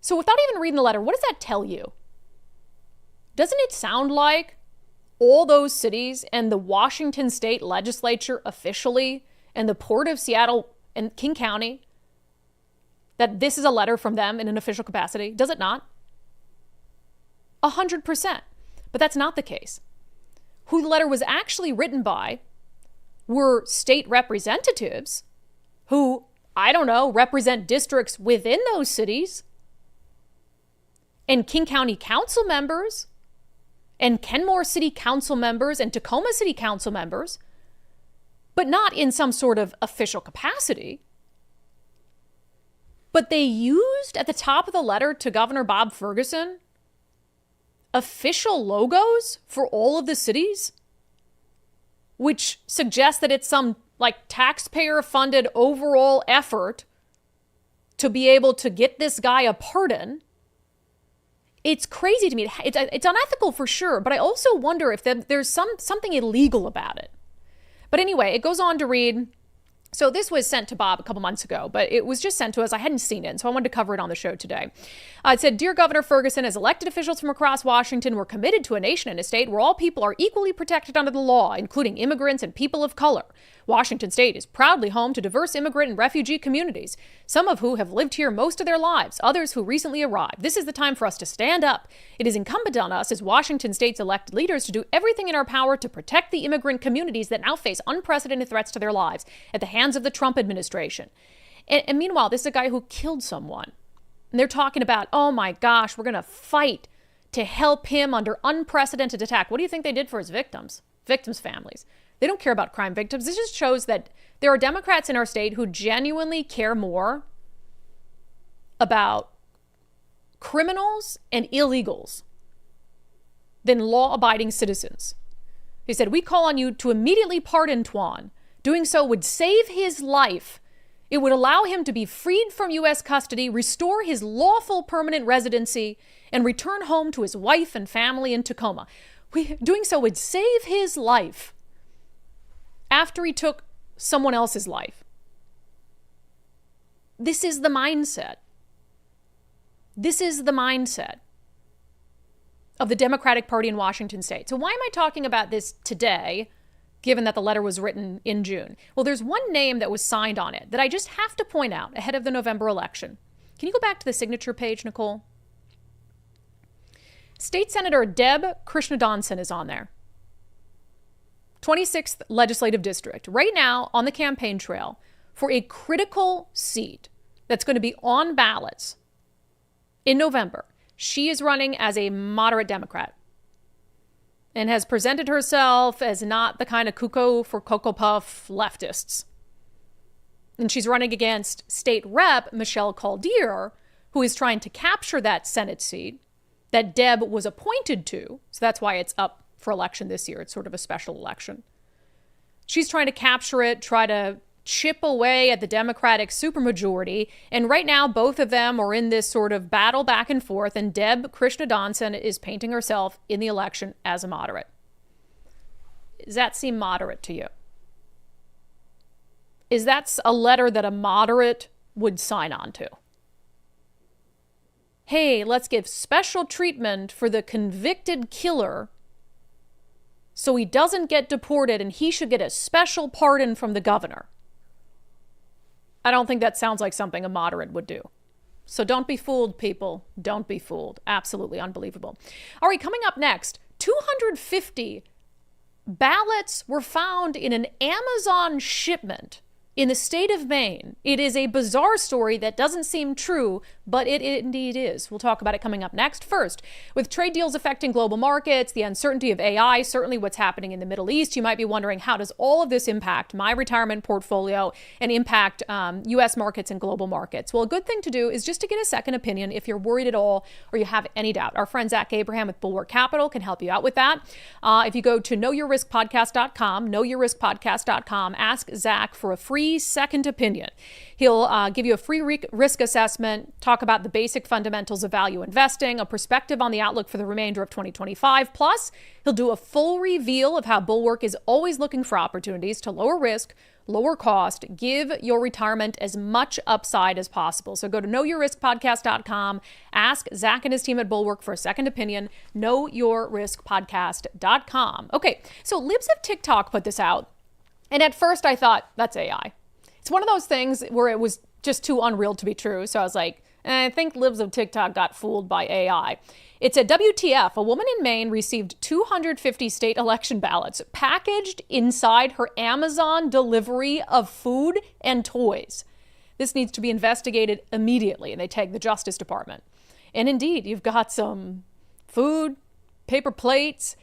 So without even reading the letter, what does that tell you? Doesn't it sound like all those cities and the Washington State Legislature officially and the Port of Seattle and King County, that this is a letter from them in an official capacity? Does it not? 100%. But that's not the case. Who the letter was actually written by were state representatives who, I don't know, represent districts within those cities, and King County Council members, and Kenmore City Council members, and Tacoma City Council members, but not in some sort of official capacity. But they used at the top of the letter to Governor Bob Ferguson official logos for all of the cities, which suggests that it's some like taxpayer-funded overall effort to be able to get this guy a pardon. It's crazy to me. It's unethical for sure, but I also wonder if there's something illegal about it. But anyway, it goes on to read, so this was sent to Bob a couple months ago, but it was just sent to us. I hadn't seen it, so I wanted to cover it on the show today. It said, Dear Governor Ferguson, as elected officials from across Washington, we're committed to a nation and a state where all people are equally protected under the law, including immigrants and people of color. Washington State is proudly home to diverse immigrant and refugee communities, some of who have lived here most of their lives, others who recently arrived. This is the time for us to stand up. It is incumbent on us as Washington State's elected leaders to do everything in our power to protect the immigrant communities that now face unprecedented threats to their lives at the hands of the Trump administration. And meanwhile, this is a guy who killed someone. And they're talking about, oh my gosh, we're going to fight to help him under unprecedented attack. What do you think they did for his victims' families? They don't care about crime victims. This just shows that there are Democrats in our state who genuinely care more about criminals and illegals than law-abiding citizens. He said, we call on you to immediately pardon Twan. Doing so would save his life. It would allow him to be freed from U.S. custody, restore his lawful permanent residency, and return home to his wife and family in Tacoma. Doing so would save his life after he took someone else's life. This is the mindset. This is the mindset of the Democratic Party in Washington State. So why am I talking about this today, given that the letter was written in June? Well, there's one name that was signed on it that I just have to point out ahead of the November election. Can you go back to the signature page, Nicole? State Senator Deb Krishnadonson is on there. 26th Legislative District, right now on the campaign trail for a critical seat that's going to be on ballots in November. She is running as a moderate Democrat and has presented herself as not the kind of cuckoo for Cocoa Puff leftists. And she's running against state rep Michelle Caldier, who is trying to capture that Senate seat that Deb was appointed to. So that's why it's up for election this year. It's sort of a special election. She's trying to capture it, try to chip away at the Democratic supermajority. And right now, both of them are in this sort of battle back and forth. And Deb Krishnadansan is painting herself in the election as a moderate. Does that seem moderate to you? Is that a letter that a moderate would sign on to? Hey, let's give special treatment for the convicted killer so he doesn't get deported and he should get a special pardon from the governor. I don't think that sounds like something a moderate would do. So don't be fooled, people. Don't be fooled. Absolutely unbelievable. All right, coming up next, 250 ballots were found in an Amazon shipment in the state of Maine. It is a bizarre story that doesn't seem true, but it indeed is. We'll talk about it coming up next. First, with trade deals affecting global markets, the uncertainty of AI, certainly what's happening in the Middle East, you might be wondering, how does all of this impact my retirement portfolio and impact U.S. markets and global markets? Well, a good thing to do is just to get a second opinion if you're worried at all or you have any doubt. Our friend Zach Abraham with Bulwark Capital can help you out with that. If you go to knowyourriskpodcast.com, knowyourriskpodcast.com, ask Zach for a free second opinion. He'll give you a free risk assessment, talk about the basic fundamentals of value investing, a perspective on the outlook for the remainder of 2025. Plus, he'll do a full reveal of how Bulwark is always looking for opportunities to lower risk, lower cost, give your retirement as much upside as possible. So go to knowyourriskpodcast.com, ask Zach and his team at Bulwark for a second opinion, knowyourriskpodcast.com. Okay, so Libs of TikTok put this out, and at first I thought, that's AI. It's one of those things where it was just too unreal to be true. So I was like, I think Libs of TikTok got fooled by AI. It said, WTF, a woman in Maine received 250 state election ballots packaged inside her Amazon delivery of food and toys. This needs to be investigated immediately. And they tag the Justice Department. And indeed, you've got some food, paper plates,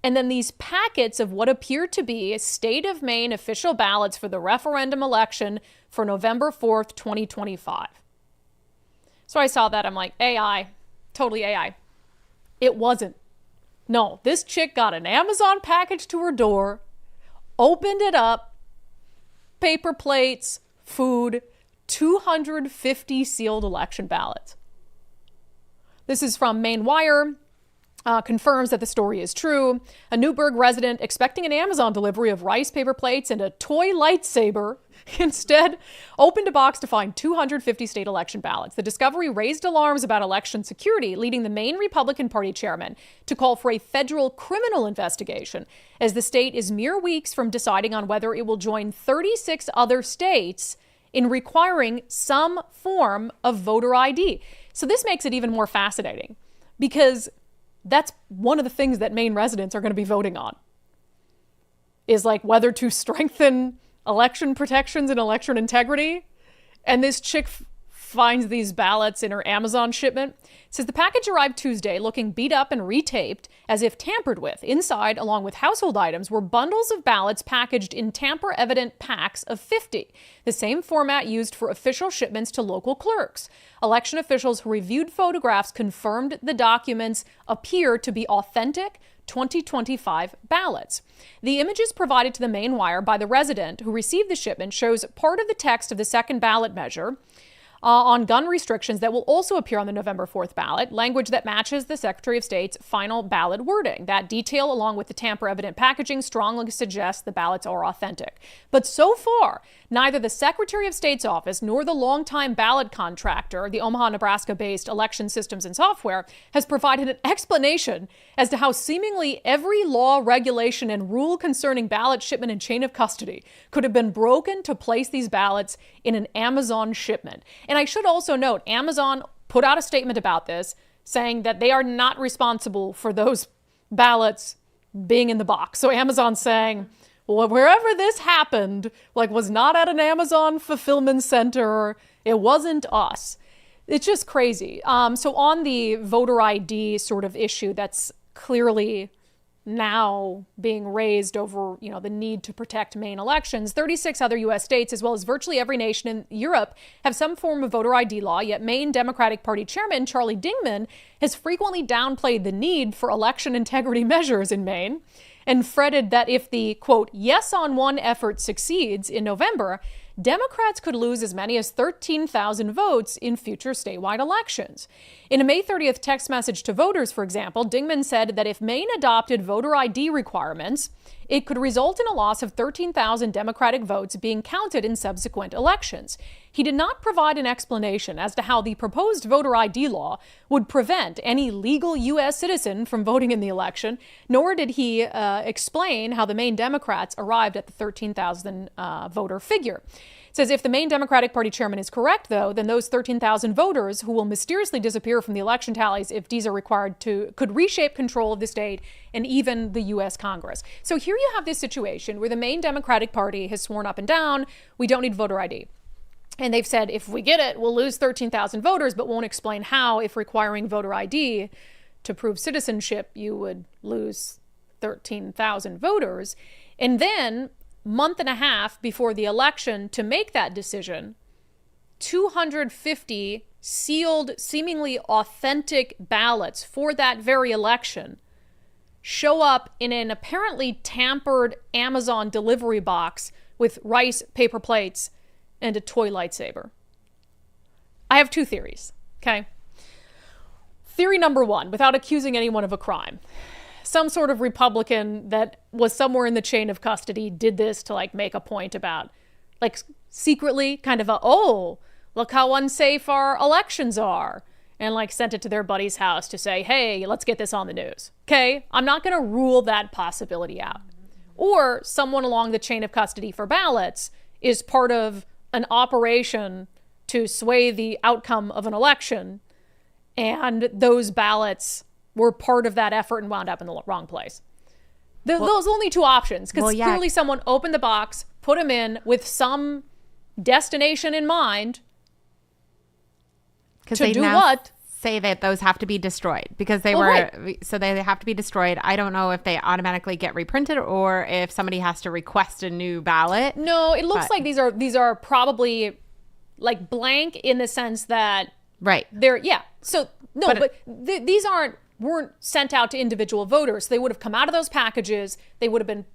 and then these packets of what appear to be state of Maine official ballots for the referendum election for November 4th, 2025. So I saw that. I'm like, AI, totally AI. It wasn't. No, this chick got an Amazon package to her door, opened it up, paper plates, food, 250 sealed election ballots. This is from Maine Wire. Confirms that the story is true. A Newburgh resident expecting an Amazon delivery of rice paper plates and a toy lightsaber instead opened a box to find 250 state election ballots. The discovery raised alarms about election security, leading the Maine Republican Party chairman to call for a federal criminal investigation, as the state is mere weeks from deciding on whether it will join 36 other states in requiring some form of voter ID. So this makes it even more fascinating, because that's one of the things that Maine residents are going to be voting on, is like whether to strengthen election protections and election integrity. And this chick finds these ballots in her Amazon shipment. It says the package arrived Tuesday looking beat up and retaped as if tampered with. Inside, along with household items, were bundles of ballots packaged in tamper-evident packs of 50, the same format used for official shipments to local clerks. Election officials who reviewed photographs confirmed the documents appear to be authentic 2025 ballots. The images provided to the Maine Wire by the resident who received the shipment shows part of the text of the second ballot measure on gun restrictions that will also appear on the November 4th ballot, language that matches the Secretary of State's final ballot wording. That detail, along with the tamper-evident packaging, strongly suggests the ballots are authentic. But so far, neither the Secretary of State's office nor the longtime ballot contractor, the Omaha, Nebraska-based Election Systems and Software, has provided an explanation as to how seemingly every law, regulation, and rule concerning ballot shipment and chain of custody could have been broken to place these ballots in an Amazon shipment. And I should also note, Amazon put out a statement about this, saying that they are not responsible for those ballots being in the box. So Amazon's saying, well, wherever this happened, was not at an Amazon fulfillment center. It wasn't us. It's just crazy. So on the voter ID sort of issue that's clearly now being raised over, the need to protect Maine elections, 36 other U.S. states, as well as virtually every nation in Europe, have some form of voter ID law. Yet Maine Democratic Party Chairman Charlie Dingman has frequently downplayed the need for election integrity measures in Maine and fretted that if the, quote, yes on one effort succeeds in November, Democrats could lose as many as 13,000 votes in future statewide elections. In a May 30th text message to voters, for example, Dingman said that if Maine adopted voter ID requirements, it could result in a loss of 13,000 Democratic votes being counted in subsequent elections. He did not provide an explanation as to how the proposed voter ID law would prevent any legal U.S. citizen from voting in the election, nor did he explain how the Maine Democrats arrived at the 13,000 voter figure. It says if the Maine Democratic Party chairman is correct, though, then those 13,000 voters who will mysteriously disappear from the election tallies if Ds are required could reshape control of the state and even the U.S. Congress. So here you have this situation where the Maine Democratic Party has sworn up and down, we don't need voter ID. And they've said, if we get it, we'll lose 13,000 voters, but won't explain how, if requiring voter ID to prove citizenship, you would lose 13,000 voters. And then, month and a half before the election to make that decision, 250 sealed, seemingly authentic ballots for that very election show up in an apparently tampered Amazon delivery box with rice paper plates and a toy lightsaber. I have two theories, okay? Theory number one, without accusing anyone of a crime. Some sort of Republican that was somewhere in the chain of custody did this to make a point about, secretly kind of look how unsafe our elections are. And sent it to their buddy's house to say, hey, let's get this on the news. Okay? I'm not going to rule that possibility out. Or someone along the chain of custody for ballots is part of an operation to sway the outcome of an election, and those ballots were part of that effort and wound up in the wrong place. Those are only two options, because clearly someone opened the box, put them in with some destination in mind. Because to they do now what? Say that those have to be destroyed because they so they have to be destroyed. I don't know if they automatically get reprinted or if somebody has to request a new ballot. No, it looks like these are probably blank in the sense that they're So no, but these weren't sent out to individual voters. They would have come out of those packages. They would have been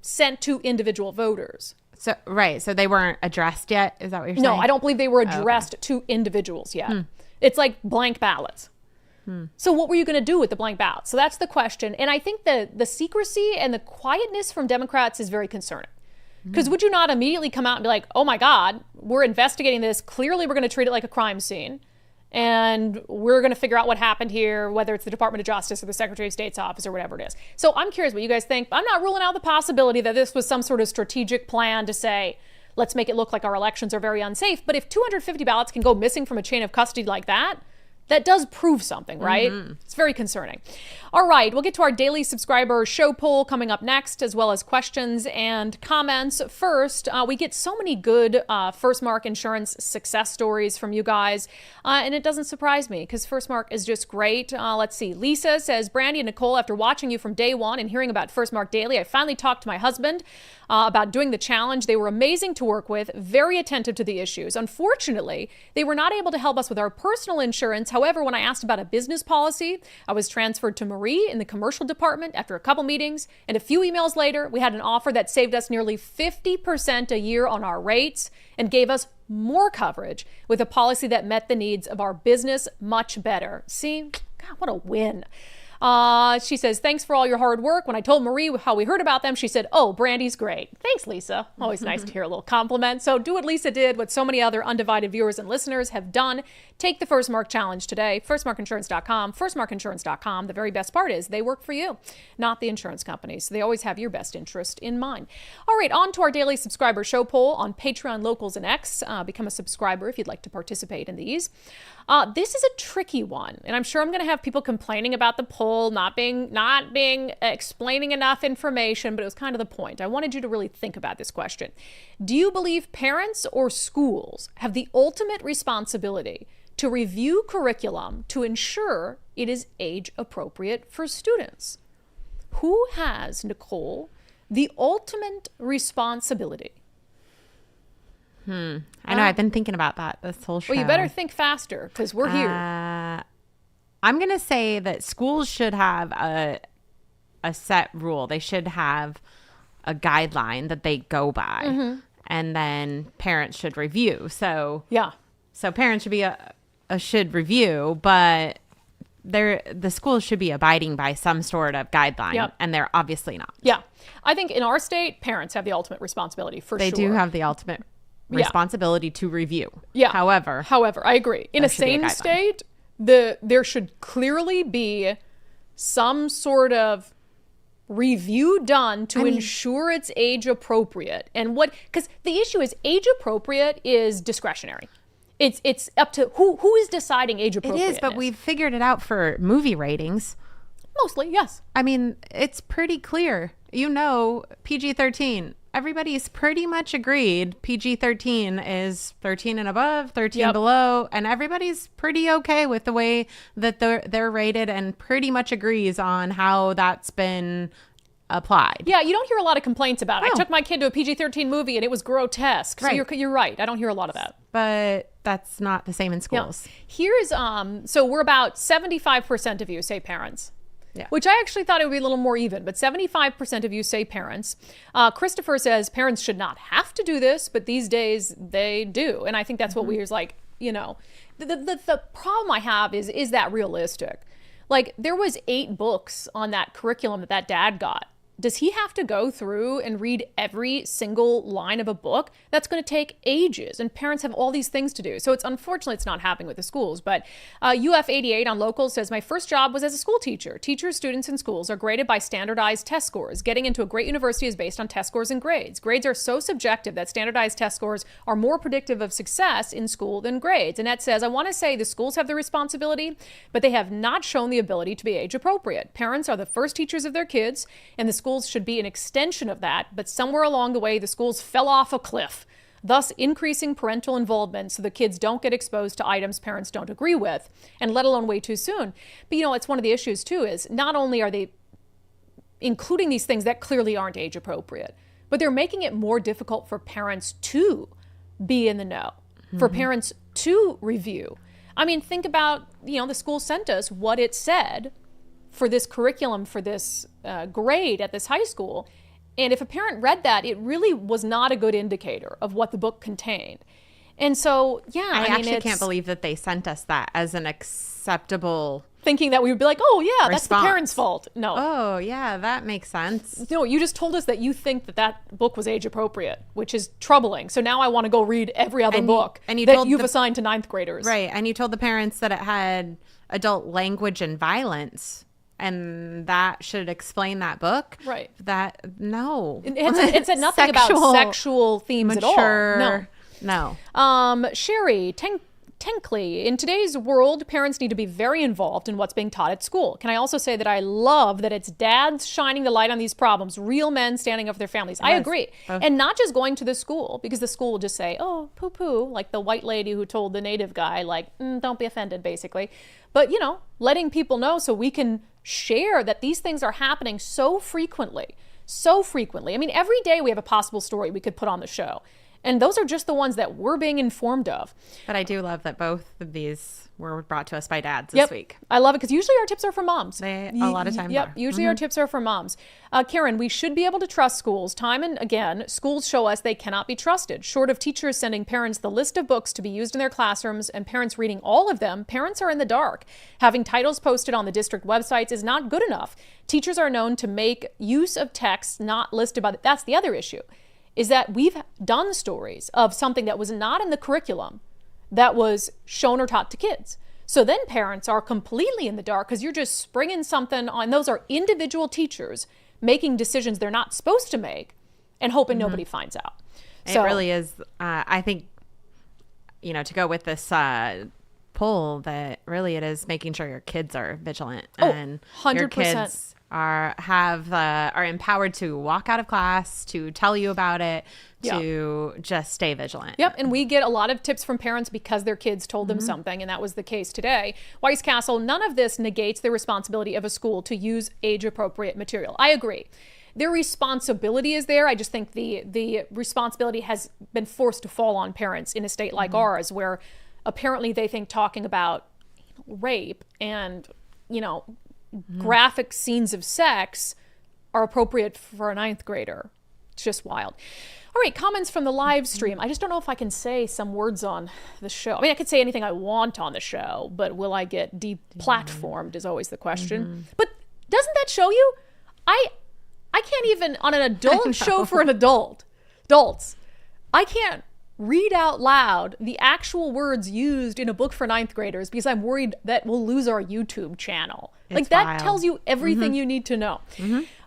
sent to individual voters. So so they weren't addressed yet. Is that what you're saying? No, I don't believe they were addressed to individuals yet. It's like blank ballots. So what were you going to do with the blank ballots? So that's the question. And I think the secrecy and the quietness from Democrats is very concerning. Because would you not immediately come out and be like, oh my God, we're investigating this. Clearly we're going to treat it like a crime scene. And we're going to figure out what happened here, whether it's the Department of Justice or the Secretary of State's office or whatever it is. So I'm curious what you guys think. I'm not ruling out the possibility that this was some sort of strategic plan to say, let's make it look like our elections are very unsafe. But if 250 ballots can go missing from a chain of custody like that, that does prove something, right? It's very concerning. All right, we'll get to our daily subscriber show poll coming up next, as well as questions and comments. First, we get so many good First Mark Insurance success stories from you guys, and it doesn't surprise me because First Mark is just great. Let's see. Lisa says, Brandi and Nicole, after watching you from day one and hearing about First Mark Daily, I finally talked to my husband about doing the challenge. They were amazing to work with, very attentive to the issues. Unfortunately, they were not able to help us with our personal insurance. However, when I asked about a business policy, I was transferred to Marie in the commercial department after a couple meetings, and a few emails later, we had an offer that saved us nearly 50% a year on our rates and gave us more coverage with a policy that met the needs of our business much better. See, God, what a win. She says, thanks for all your hard work. When I told Marie how we heard about them, she said, oh, Brandi's great. Thanks, Lisa. Always nice to hear a little compliment. So do what Lisa did, what so many other Undivided viewers and listeners have done. Take the First Mark Challenge today. FirstMarkInsurance.com, FirstMarkInsurance.com. The very best part is they work for you, not the insurance companies. So they always have your best interest in mind. All right, on to our daily subscriber show poll on Patreon, Locals, and X. Become a subscriber if you'd like to participate in these. This is a tricky one, and I'm sure I'm going to have people complaining about the poll not being explaining enough information, but it was kind of the point. I wanted you to really think about this question. Do you believe parents or schools have the ultimate responsibility to to review curriculum to ensure it is age appropriate for students. Who has, Nicole, the ultimate responsibility? I know. I've been thinking about that this whole show. Well, you better think faster because we're here. I'm going to say that schools should have a set rule. They should have a guideline that they go by, and then parents should review. So parents should be should review, but the schools should be abiding by some sort of guideline, and they're obviously not. Yeah, I think in our state, parents have the ultimate responsibility for sure. They do have the ultimate responsibility to review. Yeah. However, I agree. In a sane state, there should clearly be some sort of review done to ensure it's age appropriate. And because the issue is age appropriate is discretionary. It's up to who is deciding age appropriate. It is, but we've figured it out for movie ratings. Mostly, yes. I mean, it's pretty clear. PG-13. Everybody's pretty much agreed PG-13 is 13 and above, 13 below, and everybody's pretty okay with the way that they're rated and pretty much agrees on how that's been applied. Yeah, you don't hear a lot of complaints about it. I took my kid to a PG-13 movie and it was grotesque. So you're right. I don't hear a lot of that. But that's not the same in schools. Yeah. Here's so we're about 75% of you say parents. Yeah. Which I actually thought it would be a little more even, but 75% of you say parents. Christopher says parents should not have to do this, but these days they do. And I think that's what we like, the problem I have is that realistic? Like, there was 8 books on that curriculum that dad got. Does he have to go through and read every single line of a book? That's going to take ages, and parents have all these things to do. So unfortunately it's not happening with the schools. But UF88 on Local says, my first job was as a school teacher. Teachers, students, and schools are graded by standardized test scores. Getting into a great university is based on test scores and grades. Grades are so subjective that standardized test scores are more predictive of success in school than grades. Annette says, I want to say the schools have the responsibility, but they have not shown the ability to be age appropriate. Parents are the first teachers of their kids, and the schools should be an extension of that, but somewhere along the way, the schools fell off a cliff, thus increasing parental involvement so the kids don't get exposed to items parents don't agree with, and let alone way too soon. But it's one of the issues too, is not only are they including these things that clearly aren't age appropriate, but they're making it more difficult for parents to be in the know, for parents to review. I mean, think about, the school sent us what it said for this curriculum, for this grade at this high school. And if a parent read that, it really was not a good indicator of what the book contained. And so, I actually can't believe that they sent us that as an acceptable... Thinking that we would be like, oh, yeah, that's the parents' fault. No. Oh, yeah, that makes sense. No, you just told us that you think that book was age appropriate, which is troubling. So now I want to go read every other book that you've assigned to 9th graders. Right, and you told the parents that it had adult language and violence. And that should explain that book. Right. No. It said nothing about sexual themes at all. No. Sherry Tenkley, in today's world, parents need to be very involved in what's being taught at school. Can I also say that I love that it's dads shining the light on these problems, real men standing up for their families. Yes. I agree. And not just going to the school, because the school will just say, oh, poo-poo, like the white lady who told the native guy, like, don't be offended, basically. But, letting people know so we can share that these things are happening so frequently. I mean, every day we have a possible story we could put on the show. And those are just the ones that we're being informed of. But I do love that both of these were brought to us by dads this week. I love it because usually our tips are for moms. They a lot of times are. Usually our tips are for moms. Karen, we should be able to trust schools. Time and again, schools show us they cannot be trusted. Short of teachers sending parents the list of books to be used in their classrooms and parents reading all of them, parents are in the dark. Having titles posted on the district websites is not good enough. Teachers are known to make use of texts not listed by that's the other issue. Is that we've done stories of something that was not in the curriculum that was shown or taught to kids. So then parents are completely in the dark because you're just springing something on. Those are individual teachers making decisions they're not supposed to make and hoping nobody finds out. It really is. I think, to go with this poll, that really it is making sure your kids are vigilant and 100%. Your kids are empowered to walk out of class, to tell you about it, to just stay vigilant. Yep, and we get a lot of tips from parents because their kids told them something, and that was the case today. Weiss Castle, none of this negates the responsibility of a school to use age-appropriate material. I agree. Their responsibility is there. I just think the responsibility has been forced to fall on parents in a state like ours, where apparently they think talking about rape and, graphic scenes of sex are appropriate for a 9th grader. It's just wild. All right, comments from the live stream. I just don't know if I can say some words on the show. I mean, I could say anything I want on the show, but will I get deplatformed is always the question. But doesn't that show you? I can't even, on an adult show for adults, I can't read out loud the actual words used in a book for 9th graders because I'm worried that we'll lose our YouTube channel. Like that wild. tells you everything you need to know.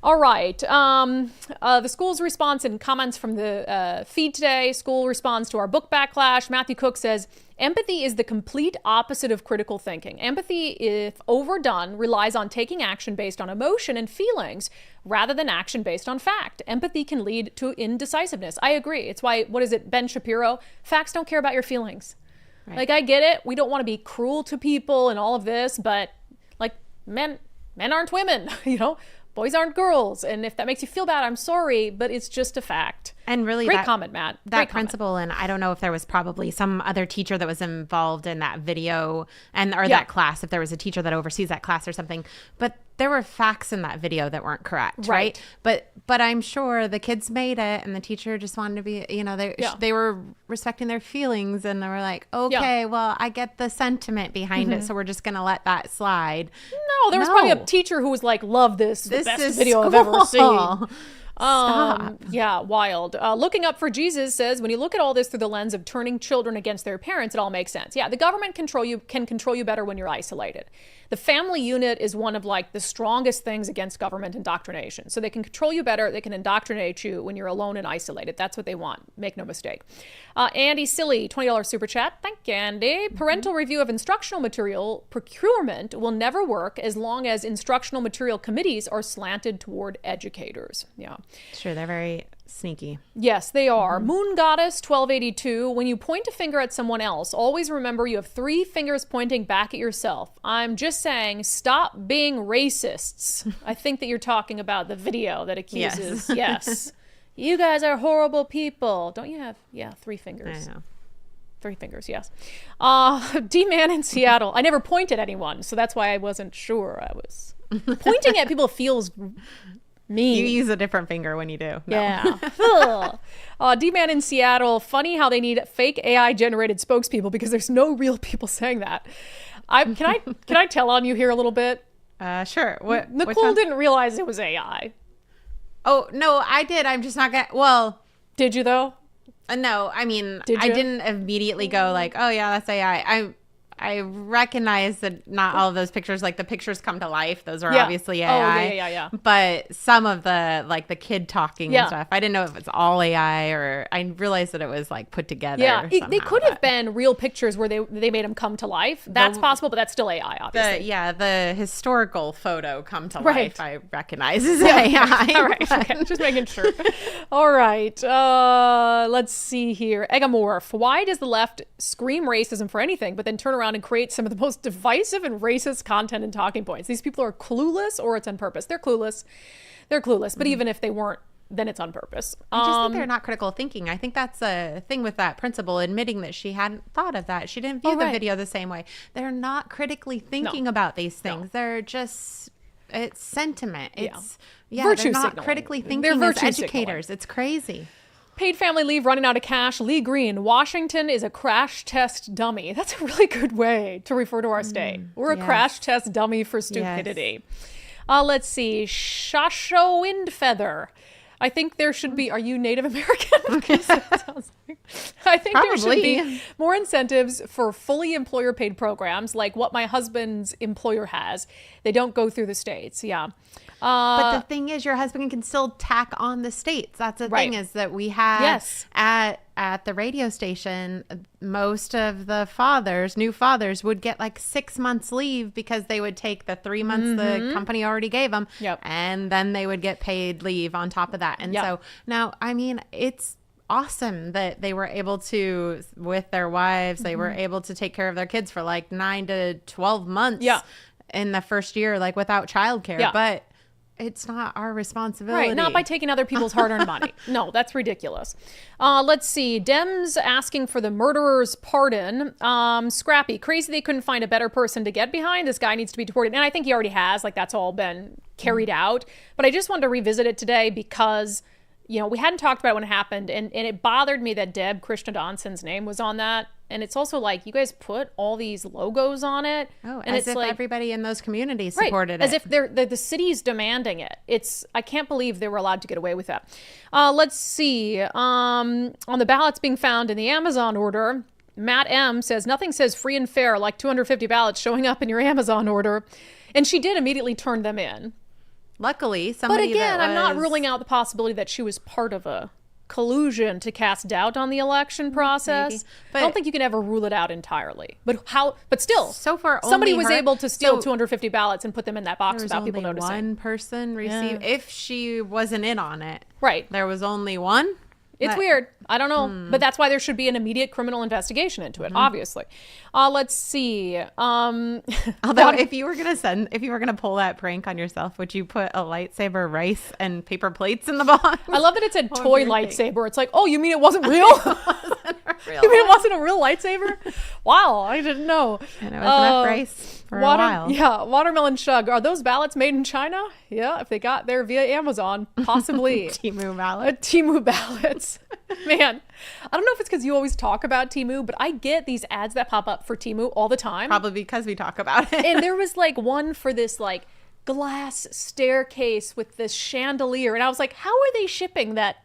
All right. The school's response and comments from the feed today. School responds to our book backlash. Matthew Cook says, empathy is the complete opposite of critical thinking. Empathy, if overdone, relies on taking action based on emotion and feelings rather than action based on fact. Empathy can lead to indecisiveness. I agree. It's why, what is it, Ben Shapiro? Facts don't care about your feelings. Right. Like, I get it. We don't want to be cruel to people and all of this, but like men aren't women, boys aren't girls. And if that makes you feel bad, I'm sorry, but it's just a fact. And really, great comment, Matt. That principal, and I don't know if there was probably some other teacher that was involved in that video or that class, if there was a teacher that oversees that class or something. But there were facts in that video that weren't correct, right? But I'm sure the kids made it, and the teacher just wanted to be, they were respecting their feelings, and they were like, okay, well, I get the sentiment behind it, so we're just gonna let that slide. No, there was probably a teacher who was like, love this. This is video I've ever seen. Stop. Yeah, wild. Looking Up for Jesus says, when you look at all this through the lens of turning children against their parents, it all makes sense. Yeah, the government can control you better when you're isolated. The family unit is one of like the strongest things against government indoctrination. So they can control you better. They can indoctrinate you when you're alone and isolated. That's what they want. Make no mistake. Andy Silly, $20 super chat. Thank you, Andy. Parental review of instructional material procurement will never work as long as instructional material committees are slanted toward educators. Yeah. Sure, they're very sneaky. Yes, they are. Moon Goddess 1282. When you point a finger at someone else, always remember you have 3 fingers pointing back at yourself. I'm just saying, stop being racists. I think that you're talking about the video that accuses. Yes. You guys are horrible people. Don't you have 3 fingers? I know. 3 fingers, yes. D-Man in Seattle. I never pointed at anyone, so that's why I wasn't sure. I was pointing at people feels mean. You use a different finger when you do. No. Yeah. D-Man in Seattle. Funny how they need fake AI generated spokespeople because there's no real people saying that. Can I tell on you here a little bit? Sure. Nicole didn't realize it was AI. Oh, no, I did. I'm just not gonna. Well, did you though? No, I mean, I didn't immediately go like, oh yeah, that's AI. I recognize that not all of those pictures, like the pictures come to life. Those are obviously AI. Oh, yeah. But some of the, like the kid talking and stuff, I didn't know if it's all AI or I realized that it was like put together. Yeah, they could have been real pictures where they made them come to life. That's possible, but that's still AI, obviously. The historical photo come to life, I recognize as AI. All right, okay. Just making sure. All right, let's see here. Egamorph. Why does the left scream racism for anything, but then turn around and create some of the most divisive and racist content and talking points? These people are clueless, or it's on purpose. They're clueless. But even if they weren't, then it's on purpose. I just think they're not critical thinking. I think that's a thing with that principal admitting that she hadn't thought of that. She didn't view the video the same way. They're not critically thinking about these things. They're just, it's sentiment. It's virtue they're not signaling. Critically thinking They're as educators. It's crazy. Paid family leave running out of cash. Lee Green, Washington is a crash test dummy. That's a really good way to refer to our state. We're a crash test dummy for stupidity. Let's see. Shasho Windfeather. I think there should be, are you Native American? I think there should be more incentives for fully employer paid programs like what my husband's employer has. They don't go through the states. Yeah. But the thing is, your husband can still tack on the states. That's the thing, is that we have at at the radio station, most of the new fathers would get like 6 months leave because they would take the 3 months the company already gave them. Yep. And then they would get paid leave on top of that. And so now, I mean, it's awesome that they were able to, with their wives, they were able to take care of their kids for like 9 to 12 months in the first year, like without childcare. Yeah. But it's not our responsibility. Right, not by taking other people's hard-earned money. No, that's ridiculous. Let's see. Dems asking for the murderer's pardon. Scrappy. Crazy they couldn't find a better person to get behind. This guy needs to be deported. And I think he already has. Like, that's all been carried out. But I just wanted to revisit it today because, you know, we hadn't talked about it when it happened. And it bothered me that Deb Krishnadhanson's name was on that. And it's also like, you guys put all these logos on it. Oh, and as it's if like, everybody in those communities supported it. As if the city's demanding it. I can't believe they were allowed to get away with that. Let's see. On the ballots being found in the Amazon order, Matt M says, nothing says free and fair like 250 ballots showing up in your Amazon order. And she did immediately turn them in. Luckily, somebody But again, I'm not ruling out the possibility that she was part of a collusion to cast doubt on the election process. Maybe. But I don't think you can ever rule it out entirely. But still, so far somebody only was her- able to steal so 250 ballots and put them in that box There was without people only noticing. one person received. If she wasn't in on it, Right. there was only one. It's weird. I don't know. But that's why there should be an immediate criminal investigation into it, obviously. Let's see. Although if you were gonna pull that prank on yourself, would you put a lightsaber, rice, and paper plates in the box? I love that it said What toy would you think? lightsaber. It's like, oh, you mean it wasn't real? You mean it wasn't a real lightsaber? Wow, I didn't know. And it was enough rice for a while. Yeah, Watermelon Shug. Are those ballots made in China? Yeah, if they got there via Amazon, possibly. Temu ballot. Temu ballots. Man, I don't know if it's because you always talk about Temu, but I get these ads that pop up for Temu all the time. Probably because we talk about it. And there was like one for this like glass staircase with this chandelier. And I was like, how are they shipping that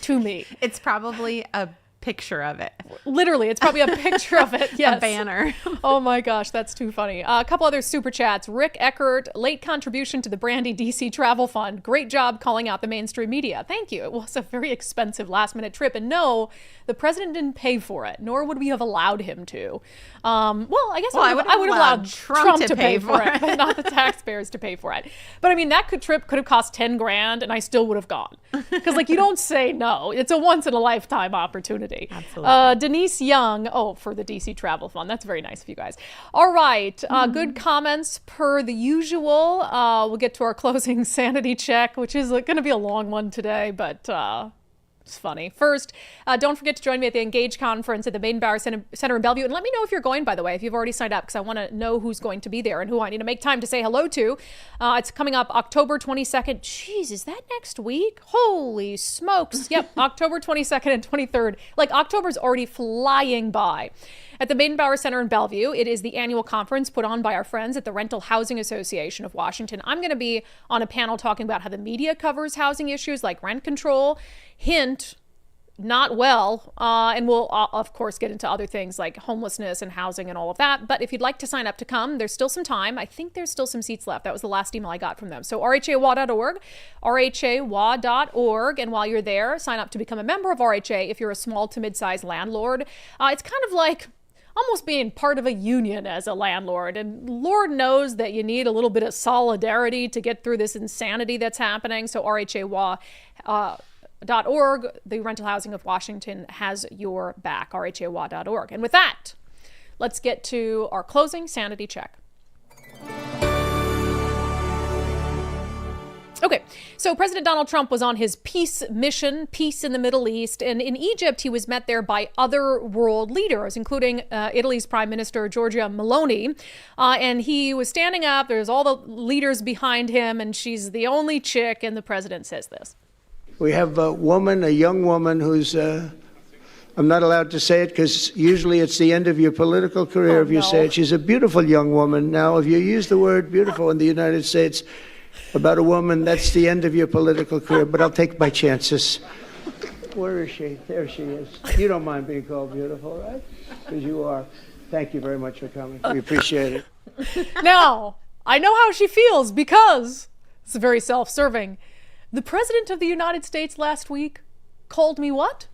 to me? It's probably a picture of it. Literally, it's probably a picture of it. Yes. A banner. Oh my gosh, that's too funny. A couple other super chats. Rick Eckert, late contribution to the Brandi DC travel fund. Great job calling out the mainstream media. Thank you. It was a very expensive last minute trip. And no, the president didn't pay for it, nor would we have allowed him to. I guess I would have allowed Trump to pay for it, but not the taxpayers to pay for it. But I mean, that trip could have cost 10 grand and I still would have gone. Because like, you don't say no. It's a once in a lifetime opportunity. Absolutely. Denise Young, for the DC Travel Fund. That's very nice of you guys. All right. Good comments per the usual. We'll get to our closing sanity check, which is going to be a long one today, but it's funny. First, don't forget to join me at the Engage conference at the Baden-Bauer Center in Bellevue. And let me know if you're going, by the way, if you've already signed up, because I want to know who's going to be there and who I need to make time to say hello to. It's coming up October 22nd. Jeez, is that next week? Holy smokes. Yep, October 22nd and 23rd. Like, October's already flying by. At the Baden-Bauer Center in Bellevue, it is the annual conference put on by our friends at the Rental Housing Association of Washington. I'm going to be on a panel talking about how the media covers housing issues like rent control. Hint, not well. And we'll, of course, get into other things like homelessness and housing and all of that. But if you'd like to sign up to come, there's still some time. I think there's still some seats left. That was the last email I got from them. So rhawa.org, rhawa.org. And while you're there, sign up to become a member of RHA if you're a small to mid-sized landlord. It's kind of like almost being part of a union as a landlord. And Lord knows that you need a little bit of solidarity to get through this insanity that's happening. So rhawa.org, the Rental Housing of Washington, has your back, rhawa.org. And with that, let's get to our closing sanity check. Okay, so President Donald Trump was on his peace mission, peace in the Middle East, and in Egypt he was met there by other world leaders, including Italy's Prime Minister Giorgia Meloni, and he was standing up, there's all the leaders behind him, and she's the only chick, and the president says this. We have a woman, a young woman who's, I'm not allowed to say it because usually it's the end of your political career if you say it. She's a beautiful young woman. Now, if you use the word beautiful in the United States about a woman, that's the end of your political career, but I'll take my chances. Where is she? There she is. You don't mind being called beautiful, right? Because you are. Thank you very much for coming. We appreciate it. Now, I know how she feels because it's very self-serving. The President of the United States last week called me what?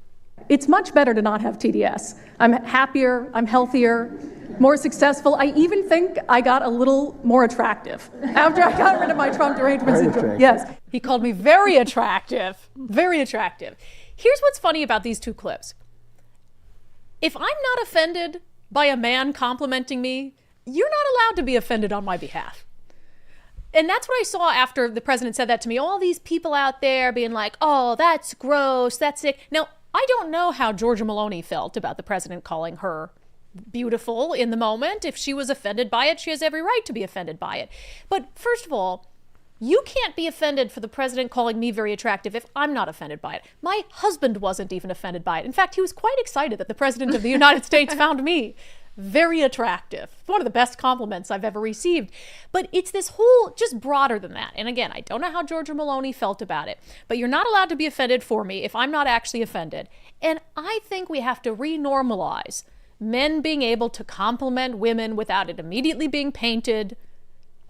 It's much better to not have TDS. I'm happier, I'm healthier, more successful. I even think I got a little more attractive after I got rid of my Trump derangement syndrome. Yes, he called me very attractive, very attractive. Here's what's funny about these two clips. If I'm not offended by a man complimenting me, you're not allowed to be offended on my behalf. And that's what I saw after the president said that to me. All these people out there being like, oh, that's gross, that's sick. Now, I don't know how Georgia Maloney felt about the president calling her beautiful in the moment. If she was offended by it, she has every right to be offended by it. But first of all, you can't be offended for the president calling me very attractive if I'm not offended by it. My husband wasn't even offended by it. In fact, he was quite excited that the president of the United States found me very attractive. One of the best compliments I've ever received. But it's this whole, just broader than that. And again, I don't know how Georgia Maloney felt about it, but you're not allowed to be offended for me if I'm not actually offended. And I think we have to renormalize men being able to compliment women without it immediately being painted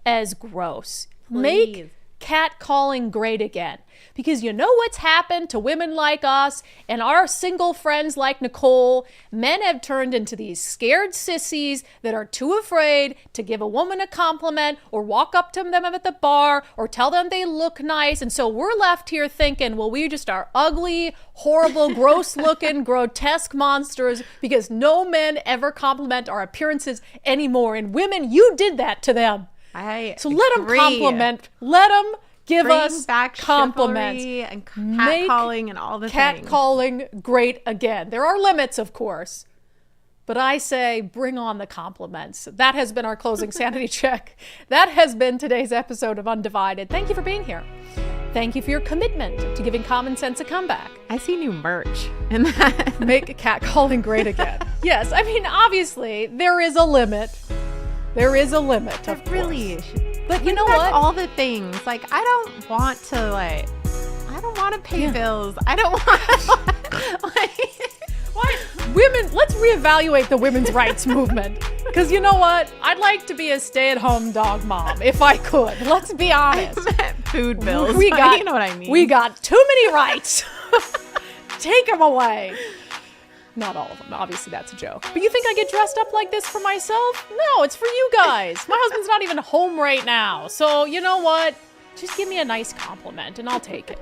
as gross. Please. Make catcalling great again. Because you know what's happened to women like us and our single friends like Nicole? Men have turned into these scared sissies that are too afraid to give a woman a compliment or walk up to them at the bar or tell them they look nice. And so we're left here thinking, well, we just are ugly, horrible, gross-looking, grotesque monsters because no men ever compliment our appearances anymore. And women, you did that to them. So let them compliment. Let them give us back compliments. And catcalling and all the things. Catcalling great again. There are limits, of course. But I say bring on the compliments. That has been our closing sanity check. That has been today's episode of Undivided. Thank you for being here. Thank you for your commitment to giving common sense a comeback. I see new merch in that. Make catcalling great again. Yes, I mean, obviously, there is a limit. There is a limit, of really course. But you know that's what? All the things. Like, I don't want to pay bills. I don't want Why? Women, let's reevaluate the women's rights movement. Because you know what? I'd like to be a stay-at-home dog mom if I could. Let's be honest. Food bills. You know what I mean. We got too many rights. Take them away. Not all of them. Obviously, that's a joke. But you think I get dressed up like this for myself? No, it's for you guys. My husband's not even home right now. So you know what? Just give me a nice compliment and I'll take it.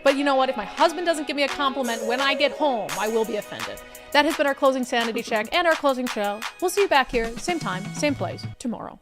But you know what? If my husband doesn't give me a compliment when I get home, I will be offended. That has been our closing sanity check and our closing show. We'll see you back here, same time, same place, tomorrow.